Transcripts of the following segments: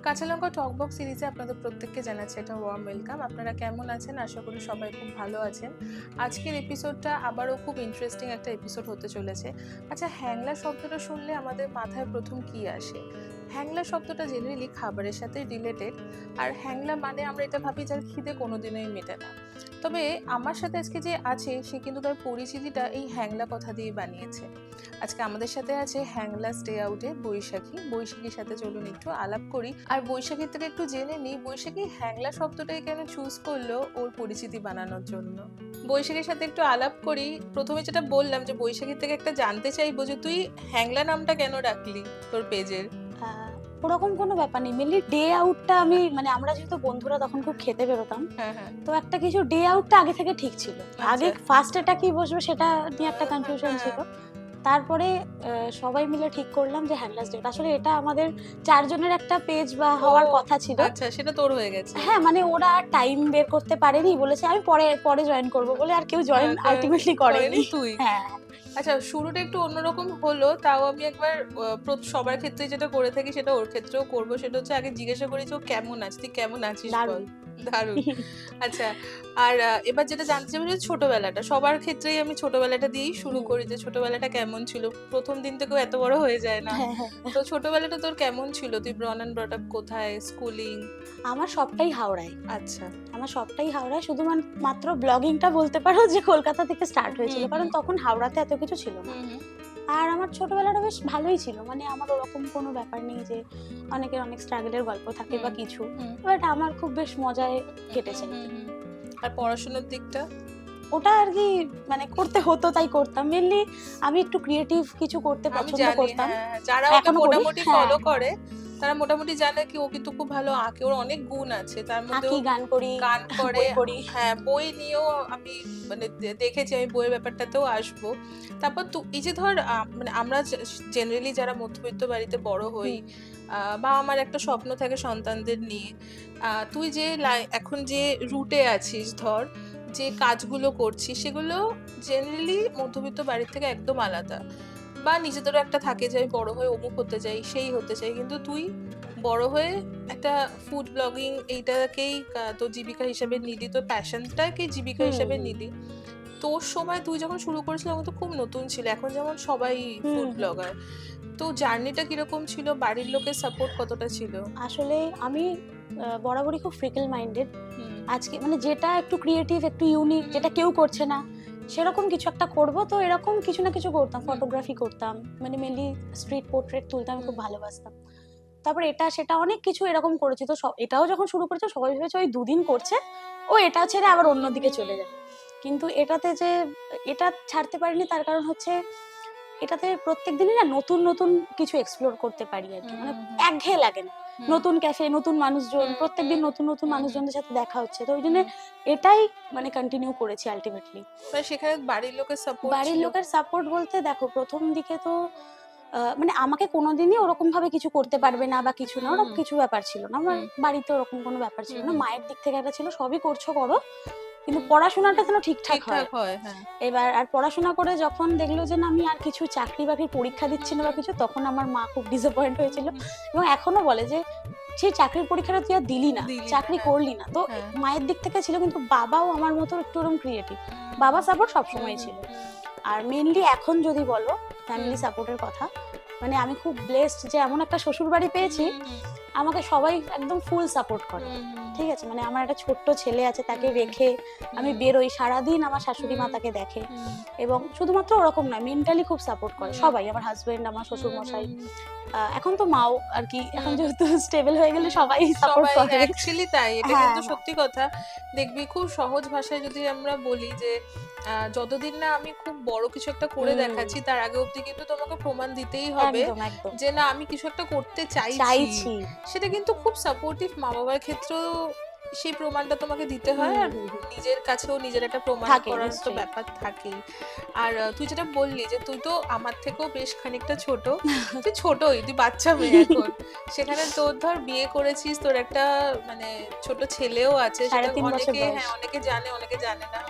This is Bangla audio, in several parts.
কাঁচা লঙ্কা টকবক সিরিজে আপনাদের প্রত্যেককে জানাচ্ছি একটা ওয়ার্ম ওয়েলকাম। আপনারা কেমন আছেন? আশা করি সবাই খুব ভালো আছেন। আজকের এপিসোডটা আবারও খুব ইন্টারেস্টিং একটা এপিসোড হতে চলেছে। আচ্ছা, হ্যাংলা শব্দটা শুনলে আমাদের মাথায় প্রথম কি আসে? হ্যাংলা শব্দটা জেনারেলি খাবারের সাথে রিলেটেড। আর হ্যাংলা মানে আমরা এটা ভাবি যার খিদে কোনোদিনই মেটে না। তবে আমার সাথে আজকে যে আছে সে কিন্তু তার পরিচিতিটা এই হ্যাংলা কথা দিয়ে বানিয়েছে। আজকে আমাদের সাথে আছে হ্যাংলা স্টে আউটে বৈশাখীর সাথে চলুন একটু আলাপ করি। আর বৈশাখীর থেকে একটু জেনে নিই বৈশাখী হ্যাংলা শব্দটাই কেন চুজ করলো ওর পরিচিতি বানানোর জন্য। বৈশাখীর সাথে একটু আলাপ করি। প্রথমে যেটা বললাম যে বৈশাখীর থেকে একটা জানতে চাইবো যে তুই হ্যাংলা নামটা কেন রাখলি তোর পেজের? ওরকম কোনো ব্যাপার নেই, মেনলি ডে আউটটা আমি মানে আমরা যেহেতু বন্ধুরা তখন খুব খেতে বেরোতাম, হ্যাঁ হ্যাঁ, তো একটা কিছু ডে আউটটা আগে থেকে ঠিক ছিল। আগে ফার্স্ট এটা কি বসবে সেটা নিয়ে একটা কনফিউশন ছিল। তারপরে সবাই মিলে ঠিক করলাম যে হ্যাংলাস ডে। আসলে এটা আমাদের চারজনের একটা পেজ বা হওয়ার কথা ছিল। আচ্ছা, সেটা তোর হয়ে গেছে। হ্যাঁ, মানে ওরা টাইম বের করতে পারেনি, বলেছে আমি পরে জয়েন করব বলে, আর কেউ জয়েন আলটিমেটলি করেনি। তুই? হ্যাঁ। আচ্ছা, শুরুটা একটু অন্যরকম হলো, তাও আমি একবার সবার ক্ষেত্রে যেটা করে থাকি সেটা ওর ক্ষেত্রেও করবো। সেটা হচ্ছে আগে জিজ্ঞাসা করি যে ও কেমন আছে, তুই কেমন আছিস বল। দারুণ। আচ্ছা, আর এবার যেটা জানতে চাইবো যে ছোটবেলাটা, সবার ক্ষেত্রেই আমি ছোটবেলাটা দিয়েই শুরু করি যে ছোটবেলাটা কেমন ছিল। প্রথম দিন থেকেও এত বড় হয়ে যায় না। তো ছোটবেলাটা তোর কেমন ছিল? তুই ব্রন অ্যান্ড ব্রট আপ কোথায়? স্কুলিং? আমার সবটাই হাওড়ায়। আচ্ছা, আমার সবটাই হাওড়ায়, শুধুমাত্র ব্লগিংটা বলতে পারো যে কলকাতা থেকে স্টার্ট হয়েছিল, কারণ তখন হাওড়াতে এত কিছু ছিল না। আর আমার ছোটবেলাটা বেশ ভালোই ছিল, মানে আমার ওরকম কোনো ব্যাপার নেই যে অনেকের অনেক স্ট্রাগলের গল্প থাকে বা কিছু, বাট আমার খুব বেশ মজায় কেটেছে। আর পড়াশোনার দিকটা? ওটা আর কি মানে করতে হতো তাই করতাম। মেনলি আমি একটু ক্রিয়েটিভ কিছু করতে পছন্দ করতাম। যারা ওকে মোটামুটি ফলো করে তারা মোটামুটি জানে কি ও কিন্তু খুব ভালো আঁকে, ওর অনেক গুণ আছে। তার মধ্যে গান করে, হ্যাঁ, বই নিয়েও আমি মানে দেখেছি, আমি বইয়ের ব্যাপারটাতেও আসবো। তারপর এই যে ধর মানে আমরা জেনারেলি যারা মধ্যবিত্ত বাড়িতে বড় হই, বা আমার একটা স্বপ্ন থাকে সন্তানদের নিয়ে, তুই যে এখন যে রুটে আছিস, ধর যে কাজগুলো করছিস সেগুলো জেনারেলি মধ্যবিত্ত বাড়ির থেকে একদম আলাদা। বা নিজেদেরও একটা থাকে যে আমি বড় হয়ে অমুক হতে চাই, সেই হতে চাই, কিন্তু তুই বড় হয়ে একটা ফুড ব্লগিং এইটাকেই তোর জীবিকা হিসেবে নিলি, তোর প্যাশনটাকেই জীবিকা হিসেবে নিলি। তোর সময় তুই যখন শুরু করেছিলি তখন তো খুব নতুন ছিল, এখন যেমন সবাই ফুড ব্লগার। তো জার্নিটা কিরকম ছিল? বাড়ির লোকের সাপোর্ট কতটা ছিল? আসলে আমি বরাবরই খুব ফ্রিকল মাইন্ডেড। আজকে মানে যেটা একটু ক্রিয়েটিভ, একটু ইউনিক, যেটা কেউ করছে না, সেরকম কিছু একটা করব। তো এরকম কিছু না কিছু করতাম, ফটোগ্রাফি করতাম, মানে মেনলি স্ট্রিট পোর্ট্রেট তুলতে আমি খুব ভালোবাসতাম। তারপর এটা সেটা অনেক কিছু এরকম করেছি। তো এটাও যখন শুরু করেছে সবাই ভেবেছে ওই দুদিন করছে, ও এটা ছেড়ে আবার অন্যদিকে চলে যাবে। কিন্তু এটাতে যে এটা ছাড়তে পারিনি, তার কারণ হচ্ছে এটাতে প্রত্যেক দিনই না নতুন নতুন কিছু এক্সপ্লোর করতে পারি আর কি, মানে একঘেয়ে লাগে না। নতুন ক্যাফে, নতুন মানুষজন, প্রত্যেকদিন নতুন নতুন মানুষজনদের সাথে দেখা হচ্ছে। তো ওই জন্য এটাই মানে কন্টিনিউ করেছি আলটিমেটলি। সেখানে বাড়ির লোকের সাপোর্ট বলতে দেখো, প্রথম দিকে তো মানে আমাকে কোনোদিনই ওরকম ভাবে কিছু করতে পারবে না বা কিছু না, ওরকম কিছু ব্যাপার ছিল না। আমার বাড়িতে ওরকম কোনো ব্যাপার ছিল না। মায়ের দিক থেকে একটা ছিল, সবই করো, কিন্তু পড়াশোনাটা যেন ঠিকঠাক হয়। এবার আর পড়াশোনা করে যখন দেখলো যে না আমি আর কিছু চাকরি বাকরির পরীক্ষা দিচ্ছি না বা কিছু, তখন আমার মা খুব ডিসঅ্যাপয়েন্ট হয়েছিল এবং এখনো বলে যে সেই চাকরির পরীক্ষাটা তুই আর দিলি না, চাকরি করলি না। তো মায়ের দিক থেকে ছিল, কিন্তু বাবাও আমার মতো একটু ওরকম ক্রিয়েটিভ, বাবা সাপোর্ট সবসময় ছিল। আর মেনলি এখন যদি বলো ফ্যামিলি সাপোর্টের কথা, মানে আমি খুব ব্লেসড যে এমন একটা শ্বশুর বাড়ি পেয়েছি, আমাকে সবাই একদম ফুল সাপোর্ট করে। ঠিক আছে, মানে আমার একটা ছোট্ট ছেলে আছে, তাকে রেখে আমি বেরোই, সারাদিন আমার শাশুড়ি মা তাকে দেখে, এবং শুধুমাত্র ওরকম নয়, মেন্টালি খুব সাপোর্ট করে সবাই, আমার হাজবেন্ড, আমার শ্বশুর মশাই, এখন তো মাও আর কি, এখন যেহেতু স্টেবল হয়ে গেলে সবাই সাপোর্ট করে। অ্যাকচুয়ালি তাই, এটা কিন্তু সত্যি কথা। দেখবি খুব সহজ ভাষায় যদি আমরা বলি যে যতদিন না আমি খুব বড় কিছু একটা করে দেখাচ্ছি, তার আগে অবধি কিন্তু তোমাকে প্রমাণ দিতেই হবে যে না আমি কিছু একটা করতে চাইছি। সেটা কিন্তু খুব সাপোর্টিভ মা বাবার ক্ষেত্রেও সেই প্রমাণটা তোমাকে দিতে হয়, আর নিজের কাছেও নিজের একটা প্রমাণ করার তো ব্যাপার থাকেই। আর তুই যেটা বললি যে তুই তো আমার থেকেও বেশ খানিকটা ছোট, তুই ছোটই, তুই বাচ্চা মেয়ে এখন। সেখানে তোর ধর বিয়ে করেছিস, তোর একটা মানে ছোট ছেলেও আছে, সেটা অনেকে জানে অনেকে জানে না।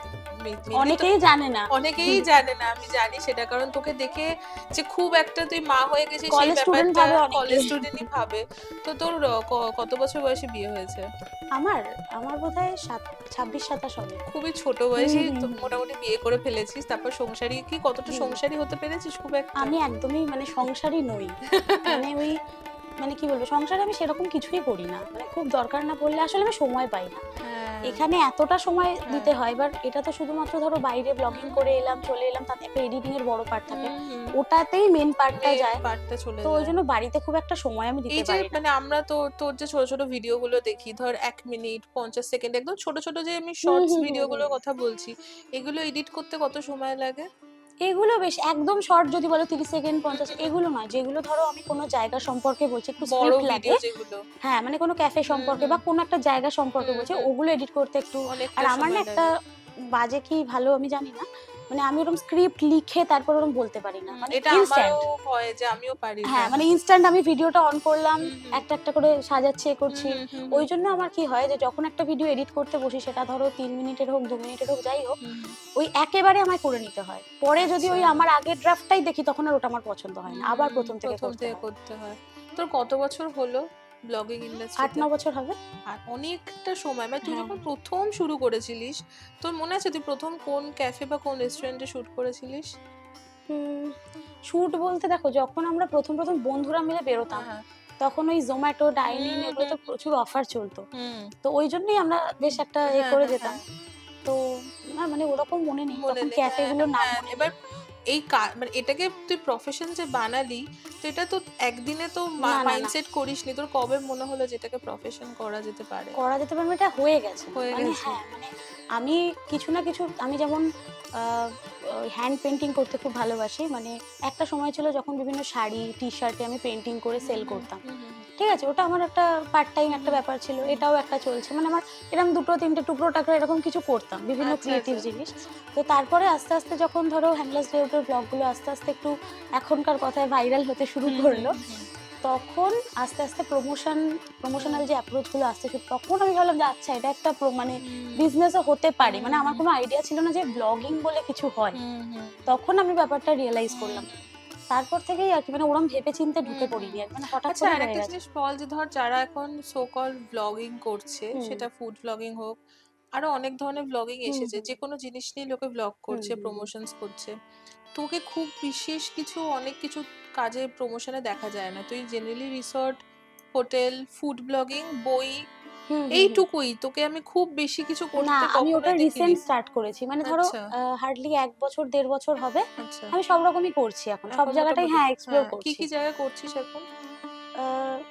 অনেকেই জানে না, অনেকেই জানে না, আমি জানি সেটা, কারণ তোকে দেখে যে খুব একটা তুই মা হয়ে গেছিস সেই কলেজ স্টুডেন্ট ব্যাপারটা ভাবে অনেকে। কলেজ স্টুডেন্টই ভাবে। তো তোর কত বছর বয়সে বিয়ে হয়েছে? আমার আমার বোধহয় 26-27 হবে। খুবই ছোট বয়সেই তো মোটামুটি বিয়ে করে ফেলেছিস, তারপর সংসারী কি কতটা সংসারী হতে পেরেছিস? খুব একটা? আমি একদমই মানে সংসারী নই, মানে ওই মানে কি বলবো, সংসারে আমি সেরকম কিছুই করি না, মানে খুব দরকার না পড়লে আসলে আমি সময় পাই না। হ্যাঁ। এখানে এতটা সময় হ্যাঁ। দিতে হয়, এবার এটা তো শুধুমাত্র ধরো বাইরে ব্লগিং করে এলাম চলে এলাম, তাতে একটা এডিটিং এর বড় পার্ট থাকে, ওটাতেই মেন পার্টটা যায়, পার্টটা চলে তো ওই যায়। জন্য বাড়িতে খুব একটা সময় আমি এই দিতে যে পারি না। মানে আমরা তো তোর যে ছোট ছোট ভিডিও গুলো দেখি, ধর 1 মিনিট 50 সেকেন্ড, একদম ছোট ছোট যে আমি শর্টস ভিডিও গুলোর কথা বলছি, এগুলো এডিট করতে কত সময় লাগে? এগুলো বেশ একদম শর্ট যদি বলো 30 সেকেন্ড 50, এগুলো নয়, যেগুলো ধরো আমি কোনো জায়গা সম্পর্কে বলছি, একটু বড় স্ক্রিপ্ট লাগে, ভিডিও যেগুলো হ্যাঁ মানে কোনো ক্যাফে সম্পর্কে বা কোনো একটা জায়গা সম্পর্কে বলছি, ওগুলো এডিট করতে একটু। অনেকটা আর আমার না সময় একটা লাগে। বাজে কি ভালো আমি জানি না, মানে আমি ওরকম স্ক্রিপ্ট লিখে তারপর ওরকম বলতে পারি না, মানে এটা আমারও ইনস্ট্যান্ট। হয় যে আমিও পারি না। হ্যাঁ মানে ইনস্ট্যান্ট আমি ভিডিওটা অন করলাম, একটা একটা করে সাজাচ্ছি এ করছি। ওই জন্য আমার কি হয় যে যখন একটা ভিডিও এডিট করতে বসি, সেটা ধরো 3 মিনিটের হোক 2 মিনিটের হোক যাই হোক, ওই একেবারে আমায় করে নিতে হয়। পরে যদি ওই আমার আগের ড্রাফটটাই দেখি, তখন আর ওটা আমার পছন্দ হয় না, আবার প্রথম থেকে করতে হয়। তোর কত বছর হলো ব্লগিং 8-9 ইন্ডাস্ট্রিতে? বছর হবে। আর অনেকটা সময়, মানে তুই হ্যাঁ। যখন প্রথম শুরু করেছিলিস, তোর মনে আছে তুই প্রথম কোন ক্যাফে বা কোন রেস্টুরেন্টে শুট করেছিলিস? শুট বলতে দেখো, যখন আমরা প্রথম প্রথম বন্ধুরা মিলে বেরোতাম, হ্যাঁ। তখন ওই জোম্যাটো ডাইনিং এগুলো তো প্রচুর অফার চলতো, তো ওই জন্যই আমরা বেশ একটা এ হ্যাঁ, করে হ্যাঁ, যেতাম। তো না মানে ওরকম মনে নেই মনে তখন নেই। ক্যাফে হ্যাঁ, গুলোর নাম হ্যাঁ, মনে এবার নেই। এই মানে এটাকে তুই প্রফেশন যে বানালি, তো এটা তো একদিনে তো না না না, মাইন্ডসেট করিসনি। তোর কবে মনে হলো যে এটাকে প্রফেশন করা যেতে পারে? করা যেতে পারবে, এটা হয়ে গেছে, হয়ে মানে গেছে। হ্যাঁ মানে আমি কিছু না কিছু, আমি যেমন হ্যান্ড পেন্টিং করতে খুব ভালোবাসি, মানে একটা সময় ছিল যখন বিভিন্ন শাড়ি টি শার্টে আমি পেন্টিং করে সেল করতাম, ঠিক আছে, ওটা আমার একটা পার্ট টাইম একটা ব্যাপার ছিল, এটাও একটা চলছে, মানে আমার এরকম 2-3টে টুকরো টাকরা এরকম কিছু করতাম, বিভিন্ন আচ্ছা, ক্রিয়েটিভ আচ্ছা। জিনিস। তো তারপরে আস্তে আস্তে যখন ধরো হ্যান্ডলেস লেআউটের ব্লগগুলো আস্তে আস্তে একটু এখনকার কথায় ভাইরাল হতে শুরু করলো, তখন আস্তে আস্তে প্রমোশনাল যে অ্যাপ্রোচ গুলো আসতে শুরু, তখন আমি ভাবলাম যে আচ্ছা এটা একটা মানে বিজনেসও হতে পারে, মানে আমার কোনো আইডিয়া ছিল না যে ব্লগিং বলে কিছু হয়, তখন আমি ব্যাপারটা রিয়েলাইজ করলাম। তারপর থেকেই আর কি, মানে ওরম ভেবে চিন্তে ঢুকে পড়িনি আর, মানে হঠাৎ আচ্ছা, করে আর হয়ে একটা গেছে। জিনিস বল, যে ধর যারা এখন সো কল ব্লগিং করছে, সেটা ফুড ব্লগিং হোক, আরো অনেক ধরনের ব্লগিং এসেছে, যে কোনো জিনিস নিয়ে লোকে ব্লগ করছে, প্রমোশনস করছে, তোকে খুব বিশেষ কিছু অনেক কিছু কাজে প্রমোশনে দেখা যায় না, তুই generally resort, hotel, food blogging, বই, এইটুকুই, তোকে আমি খুব বেশি কিছু না করতে আমি ওটা কখনোই দেখিনি। রিসেন্ট স্টার্ট করেছি, মানে ধরো আচ্ছা, হার্ডলি 1 বছর 1.5 বছর হবে, আচ্ছা। আমি সব রকমই করছি এখন, সব এখন জায়গাটাই মোটামুটি হ্যাঁ এক্সপ্লোর হ্যাঁ, কি করছি। কি জায়গায় করছিস এখন?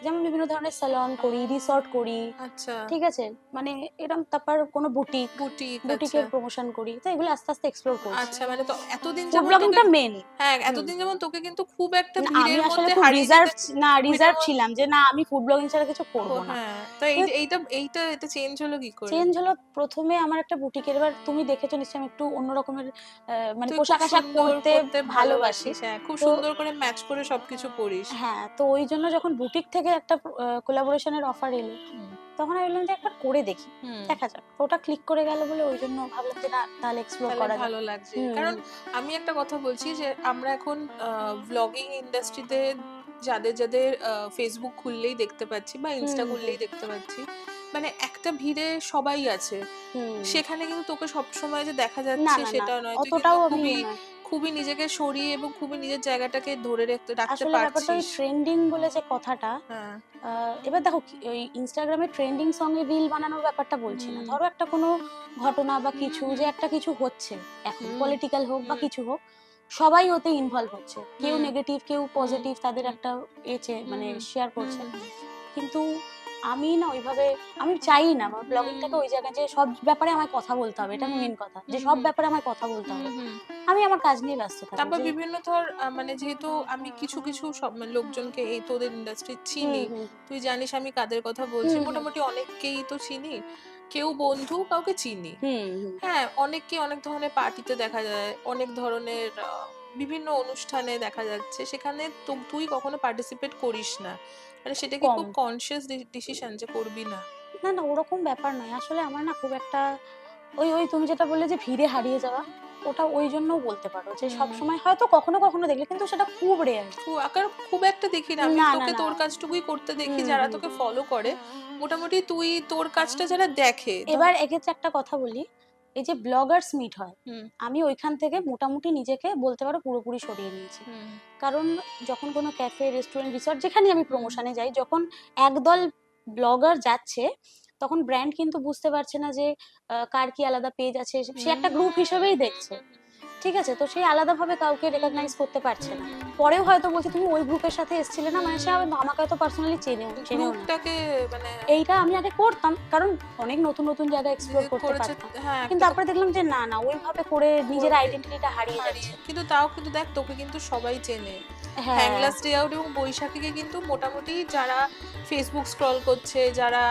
যেমন বিভিন্ন ধরনের স্যালন করি, রিসর্ট করি, আচ্ছা, ঠিক আছে, মানে এরকম, তারপর কোনো বুটিক, আচ্ছা। বুটিকের প্রমোশন করি, তো এগুলো আস্তে আস্তে এক্সপ্লোর করছি। আচ্ছা, মানে তো এতদিন ফুড যেমন তোকে, ব্লগিংটা মেন। হ্যাঁ, এতদিন যেমন তোকে কিন্তু খুব একটা না আমি ভিড়ের আসলে মধ্যে খুব হারিয়ে যেতে, রিজার্ভ যেমন ছিলাম যে না আমি ফুড ব্লগিং ছাড়া কিছু করব না। হ্যাঁ, তো তো এটা চেঞ্জ হলো কি করে? চেঞ্জ হলো, প্রথমে আমার একটা বুটিকের, এবার তুমি দেখেছো নিশ্চয়ই আমি একটু অন্য রকমের মানে তুই খুব পোশাক আশাক সুন্দর পরতে করতে ভালোবাসি। ভালোবাসিস, হ্যাঁ, খুব তো সুন্দর করে ম্যাচ করে সবকিছু পরিস। হ্যাঁ, তো ওই জন্য যখন বুটিক থেকে একটা কোলাবোরেশনের অফার এলো, হুম, তখন আমি বললাম যে একবার করে দেখি, হুম, দেখা যাক। তো ওটা ক্লিক করে গেল বলে ওই জন্য ভাবলাম যে না তাহলে এক্সপ্লোর তাহলে করা যাক। ভালো লাগছে, হুম কারণ হুম, আমি একটা কথা বলছি যে আমরা এখন ব্লগিং ইন্ডাস্ট্রিতে যাদের যাদের ফেসবুক খুললেই দেখতে পাচ্ছি বা ইনস্টা হুম, খুললেই দেখতে পাচ্ছি, মানে একটা ভিড়ে সবাই আছে, হুম। সেখানে কিন্তু তোকে সবসময় যে দেখা না যাচ্ছে না না সেটা নয়, তুই কিন্তু অতটাও আমি খুবই না, খুবই নিজেকে সরিয়ে এবং খুবই নিজের জায়গাটাকে ধরে রাখতে আসলে ব্যাপারটা ওই পারছিস। ট্রেন্ডিং বলে যে কথাটা, হ্যাঁ। এবার দেখো ওই ইনস্টাগ্রামে ট্রেন্ডিং সং এ রিল বানানোর ব্যাপারটা বলছি না, ধরো একটা কোনো ঘটনা বা কিছু, যে একটা কিছু হচ্ছে এখন পলিটিক্যাল হোক বা কিছু হোক, সবাই ওতে ইনভলভ হচ্ছে, কেউ নেগেটিভ কেউ পজিটিভ, তাদের একটা মানে শেয়ার করছে, কিন্তু আমি না ওইভাবে, আমি চাই না আমার ব্লগিংটাকে ওই জায়গায় যে সব ব্যাপারে আমায় কথা বলতে হবে, এটা মেন কথা, যে সব ব্যাপারে আমায় কথা বলতে হবে, আমি আমার কাজ নিয়ে ব্যস্ত থাকি তারপর যে বিভিন্ন ধর মানে যেহেতু আমি কিছু কিছু সব মানে লোকজনকে এই তোদের ইন্ডাস্ট্রি চিনি, হুম তুই জানিস আমি কাদের কথা বলছি, হুম হুম মোটামুটি অনেককেই তো চিনি, কেউ বন্ধু কাউকে চিনি। হুম হুম হ্যাঁ, অনেককে অনেক ধরনের পার্টিতে দেখা যায়, অনেক ধরনের বিভিন্ন অনুষ্ঠানে দেখা যাচ্ছে, সেখানে তো তুই কখনো পার্টিসিপেট করিস না, মানে সেটা কি কম। খুব কনসিয়াস ডিসিশন যে করবি না? না, না ওরকম ব্যাপার নয়। আসলে আমার না খুব একটা ওই ওই তুমি যেটা বললে যে ভিড়ে হারিয়ে যাওয়া, ওটা ওই জন্য বলতে পারো যে সব সময় হয়তো কখনো কখনো দেখলে, কিন্তু সেটা খুব রেয়ার। খুব একটা দেখি না, আমি না, না, তোকে না। তোর কাজটুকুই করতে দেখি, যারা তোকে ফলো করে মোটামুটি তুই তোর কাজটা যারা দেখে। এবার এক্ষেত্রে একটা কথা বলি, এই যে ব্লগার্স মিট হয়, হুম আমি ওইখান থেকে মোটামুটি নিজেকে বলতে পারো পুরোপুরি সরিয়ে নিয়েছি। হুম কারণ যখন কোনো ক্যাফে, রেস্টুরেন্ট, রিসর্ট যেখানে আমি প্রমোশনে যাই, যখন একদল ব্লগার যাচ্ছে, তখন ব্র্যান্ড কিন্তু বুঝতে পারছে না যে কার কি আলাদা পেজ আছে, সে একটা গ্রুপ হিসেবেই দেখছে, ঠিক আছে? তো সেই আলাদাভাবে কাউকে রেকগনাইজ করতে পারছে না। পরেও হয়তো বলছে তুমি ওই গ্রুপের সাথে এসেছিলে না, মানে সে আমাকে হয়তো পার্সোনালি চেনেও না। গ্রুপটাকে মানে এইটা আমি আগে করতাম, কারণ অনেক নতুন নতুন জায়গা এক্সপ্লোর করতে করেছে। পারতাম, হ্যাঁ, কিন্তু তারপরে দেখলাম যে না না, ওইভাবে করে নিজের আইডেন্টিটিটা হারিয়ে যাচ্ছে। কিন্তু তাও কিন্তু দেখ, তোকে কিন্তু সবাই চেনে। হ্যাঁ, হ্যাংলাস ডে আউট এবং বৈশাখীকে কিন্তু মোটামুটি যারা ফেসবুক স্ক্রল করছে, যারা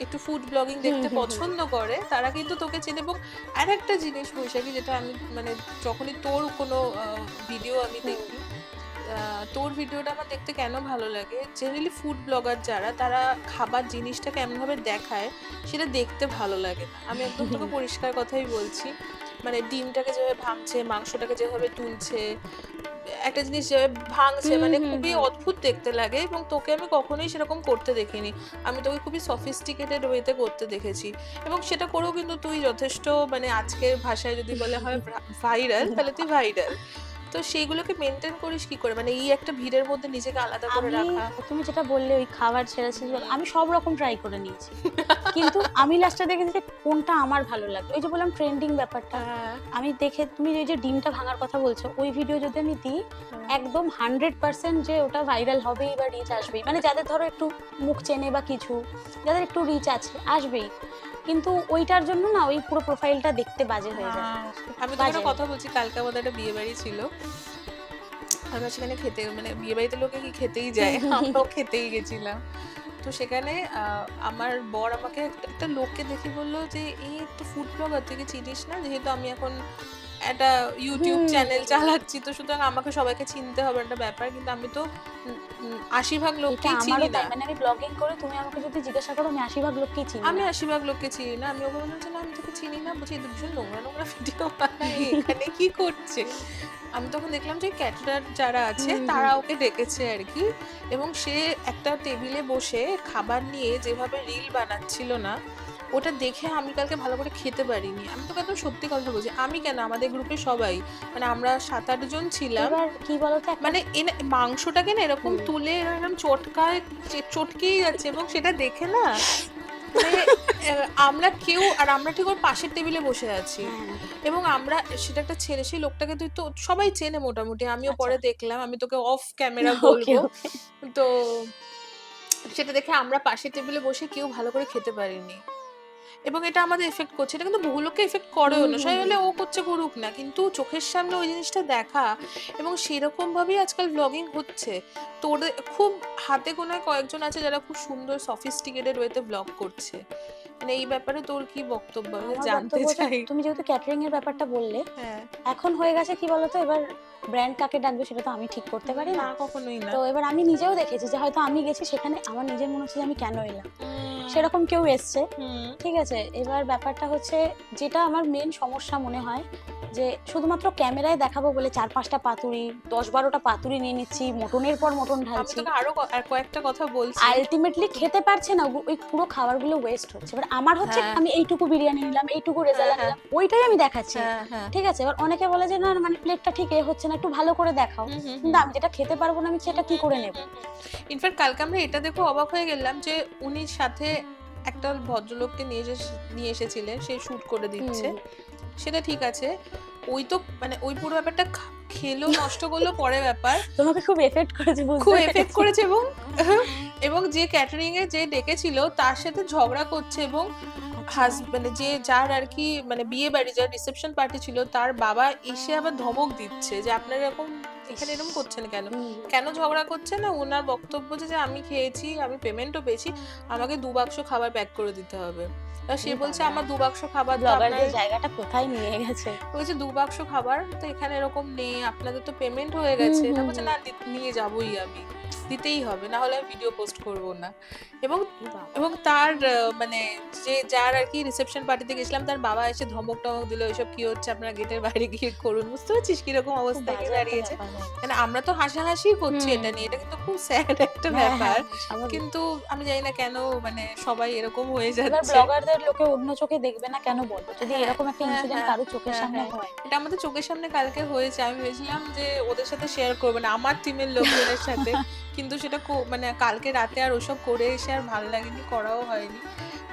একটু ফুড ব্লগিং দেখতে পছন্দ করে, তারা কিন্তু তোকে চেনে। এবং আর একটা জিনিস বৈশাখী, যেটা আমি মানে যখনই তোর কোনো ভিডিও আমি দেখি, তোর ভিডিওটা আমার দেখতে কেন ভালো লাগে, জেনারেলি ফুড ব্লগার যারা, তারা খাবার জিনিসটাকে এমনভাবে দেখায় সেটা দেখতে ভালো লাগে না। আমি একদম তোকে পরিষ্কার কথাই বলছি, মানে ডিমটাকে যেভাবে ভাঙছে, মাংসটাকে যেভাবে তুলছে, একটা জিনিস যেভাবে ভাঙছে, মানে খুবই অদ্ভুত দেখতে লাগে। এবং তোকে আমি কখনোই সেরকম করতে দেখিনি, আমি তোকে খুবই সফিস্টিকেটেড ওয়েতে করতে দেখেছি। এবং সেটা করেও কিন্তু তুই যথেষ্ট, মানে আজকের ভাষায় যদি বলে হয় ভাইরাল, তাহলে তুই ভাইরাল। তো সেইগুলোকে মেনটেন করিস কি করে, মানে এই একটা ভিড়ের মধ্যে নিজেকে আলাদা করে রাখা? তুমি যেটা বললে ওই খাবার ছেড়েছিল, আমি সব রকম ট্রাই করে নিয়েছি, কিন্তু আমি লাস্টে দেখেছি যে কোনটা আমার ভালো লাগে। ওই যে বললাম ট্রেন্ডিং ব্যাপারটা, আমি দেখে, তুমি ওই যে ডিমটা ভাঙার কথা বলছো, ওই ভিডিও যদি আমি দিই, একদম 100% যে ওটা ভাইরাল হবেই বা রিচ আসবেই, মানে যাদের ধরো একটু মুখ চেনে বা কিছু, যাদের একটু রিচ আছে, আসবেই। কিন্তু ওইটার জন্য না ওই পুরো প্রোফাইলটা দেখতে বাজে হয়ে যায়। আমি তো একটা কথা বলছি, কালকে আমাদের একটা বিয়ে বাড়ি ছিল, আমরা সেখানে খেতে, মানে বিয়ে বাড়িতে লোকে কি খেতেই যায়, আমরাও খেতেই গেছিলাম। তো সেখানে আমার বর আমাকে একটা লোককে দেখে বললো যে এই একটা ফুড ব্লগার, তুই কি চিনিস না, যেহেতু আমি এখন একটা ইউটিউব চ্যানেল চালাচ্ছি, তো সুতরাং আমাকে সবাইকে চিনতে হবে, একটা ব্যাপার। কিন্তু আমি তো 80% লোককেই চিনি না। মানে আমি ব্লগিং করে তুমি আমাকে যদি জিজ্ঞাসা করো, আমি 80% লোককেই চিনি না। আমি 80% লোককে চিনি না। আমি ওকে বললাম যে না, আমি তোকে চিনি না। বলছি, এই ভীষণ নোংরা নোংরা ভিডিও বানায়, এখানে কি করছে? আমি তখন দেখলাম যে ক্যাটারার যারা আছে তারা ওকে ডেকেছে আর কি, এবং সে একটা টেবিলে বসে খাবার নিয়ে যেভাবে রিল বানাচ্ছিল না, ওটা দেখে আমি কালকে ভালো করে খেতে পারিনি। আমি তোকে একদম সত্যি কথা বলছি, আমি কেন, আমাদের গ্রুপে সবাই, মানে আমরা 7-8 জন ছিলাম। এবার কি বলতো, মানে মাংসটাকে না এরকম তুলে এরকম চটকেই যাচ্ছে, এবং সেটা দেখে না মানে আমরা কেউ, আর আমরা ঠিক ওর পাশের টেবিলে বসে আছি, এবং আমরা, সেটা একটা ছেলে, সেই লোকটাকে তুই তো সবাই চেনে মোটামুটি, আমিও পরে দেখলাম, আমি তোকে অফ ক্যামেরা বলবো। তো সেটা দেখে আমরা পাশের টেবিলে বসে কেউ ভালো করে খেতে পারিনি, এবং এটা আমাদের এফেক্ট করছে। এটা কিন্তু বহু লোককে এফেক্ট করেও না, সবাই বলে ও করছে করুক না, কিন্তু চোখের সামনে ওই জিনিসটা দেখা, এবং সেরকম ভাবেই আজকাল ব্লগিং হচ্ছে। তোদের খুব হাতে গোনায় কয়েকজন আছে যারা খুব সুন্দর সফিস্টিকেটেড ওয়েতে ব্লগ করছে, মানে এই ব্যাপারে তোর কি বক্তব্য, জানতে চাই। তুমি যেহেতু ক্যাটারিং এর ব্যাপারটা বললে, হ্যাঁ, এখন হয়ে গেছে কি বলতো, এবার ব্র্যান্ড কাকে ডাকবে সেটা তো আমি ঠিক করতে পারি না, কখনোই না। তো এবার আমি নিজেও দেখেছি যে হয়তো আমি গেছি সেখানে, আমার নিজের মনে হচ্ছে যে আমি কেন এলাম, সেরকম কেউ এসছে, ঠিক আছে? এবার ব্যাপারটা হচ্ছে, যেটা আমার মেন সমস্যা মনে হয়, যে শুধুমাত্র ক্যামেরায় দেখাবো বলে 4-5টা পাতুরি, 10-12টা পাতুরি নিয়ে নিচ্ছি, মটনের পর মটন ঢালছি, আরো কয়েকটা কথা বলছি, আলটিমেটলি খেতে পারছে না, ওই পুরো খাবারগুলো ওয়েস্ট হচ্ছে। এবার আমার হচ্ছে আমি এইটুকু বিরিয়ানি নিলাম, এইটুকু রেজালা নিলাম, ওইটাই আমি দেখাচ্ছি, ঠিক আছে? এবার অনেকে বলে যে না মানে প্লেটটা ঠিক হচ্ছে না, একটু ভালো করে দেখাও, কিন্তু আমি যেটা খেতে পারবো না, আমি সেটা কি করে নেব? ইনফ্যাক্ট কালকে আমরা এটা দেখে অবাক হয়ে গেলাম যে উনি সাথে একটা ভদ্রলোককে নিয়ে এসেছিলেন, সে শুট করে দিচ্ছে, সেটা ঠিক আছে। ওই তো মানে ওই পুরো ব্যাপারটা খেলো, নষ্ট করলো, পরে ব্যাপার। তোমাকে খুব এফেক্ট করেছে, খুব এফেক্ট করেছে, এবং যে ক্যাটারিং এ যে ডেকেছিল তার সাথে ঝগড়া করছে, এবং হাজবেন্ড, যে যার আর কি মানে বিয়ে বাড়ি, যার রিসেপশন পার্টি ছিল, তার বাবা এসে আবার ধমক দিচ্ছে যে আপনারা এরকম এখানে এরকম করছেন কেন? হুম, কেন ঝগড়া করছে না? ওনার বক্তব্য যে আমি খেয়েছি, আমি পেমেন্টও পেয়েছি, আমাকে ২ বাক্স খাবার প্যাক করে দিতে হবে। সে এ বলছে বাবা! আমার ২ বাক্স খাবার তো আপনার, ব্লগারদের জায়গাটা কোথায় নিয়ে গেছে। বলছে ২ বাক্স খাবার তো এখানে এরকম নেই, আপনাদের তো পেমেন্ট হয়ে হুম, গেছে। না হুম, বলছে হুম। না নিয়ে যাবোই আমি। দিতেই হবে। না হলে আমি ভিডিও পোস্ট করব না। এবং এ বাবা! এবং তার মানে যার আরকি রিসেপশন পার্টিতে গেছিলাম তার বাবা এসে ধমক-টমক দিল, "এসব কি হচ্ছে? আপনারা গেটের বাইরে গিয়ে করুন।" বুঝতে পারছিস কিরকম খুব অবস্থায় গিয়ে বাজে একটা দাঁড়িয়েছে? ব্যাপার হয়ে মানে গেছে। আমরা তো হাসাহাসিই করছি হুম, এটা নিয়ে। এটা কিন্তু খুব স্যাড একটা হ্যাঁ, ব্যাপার। হ্যাঁ, হ্যাঁ, স্বাভাবিক। কিন্তু আমি জানি না কেন মানে সবাই এরকম হয়ে এবার যাচ্ছে। ব্লগারদের লোকে অন্য চোখে দেখবে না কেন বলো? যদি হ্যাঁ, এরকম একটা হ্যাঁ, ইনসিডেন্ট হ্যাঁ, কারো চোখের হ্যাঁ, সামনে হ্যাঁ। হয়। এটা আমাদের চোখের সামনে কালকে হয়েছে। আমি ভেবেছিলাম যে ওদের সাথে শেয়ার করব না, আমার টিমের লোকজনের সাথে। কিন্তু সেটা মানে কালকে রাতে আর ওসব করে এসে আর ভাল লাগেনি, করাও হয়নি।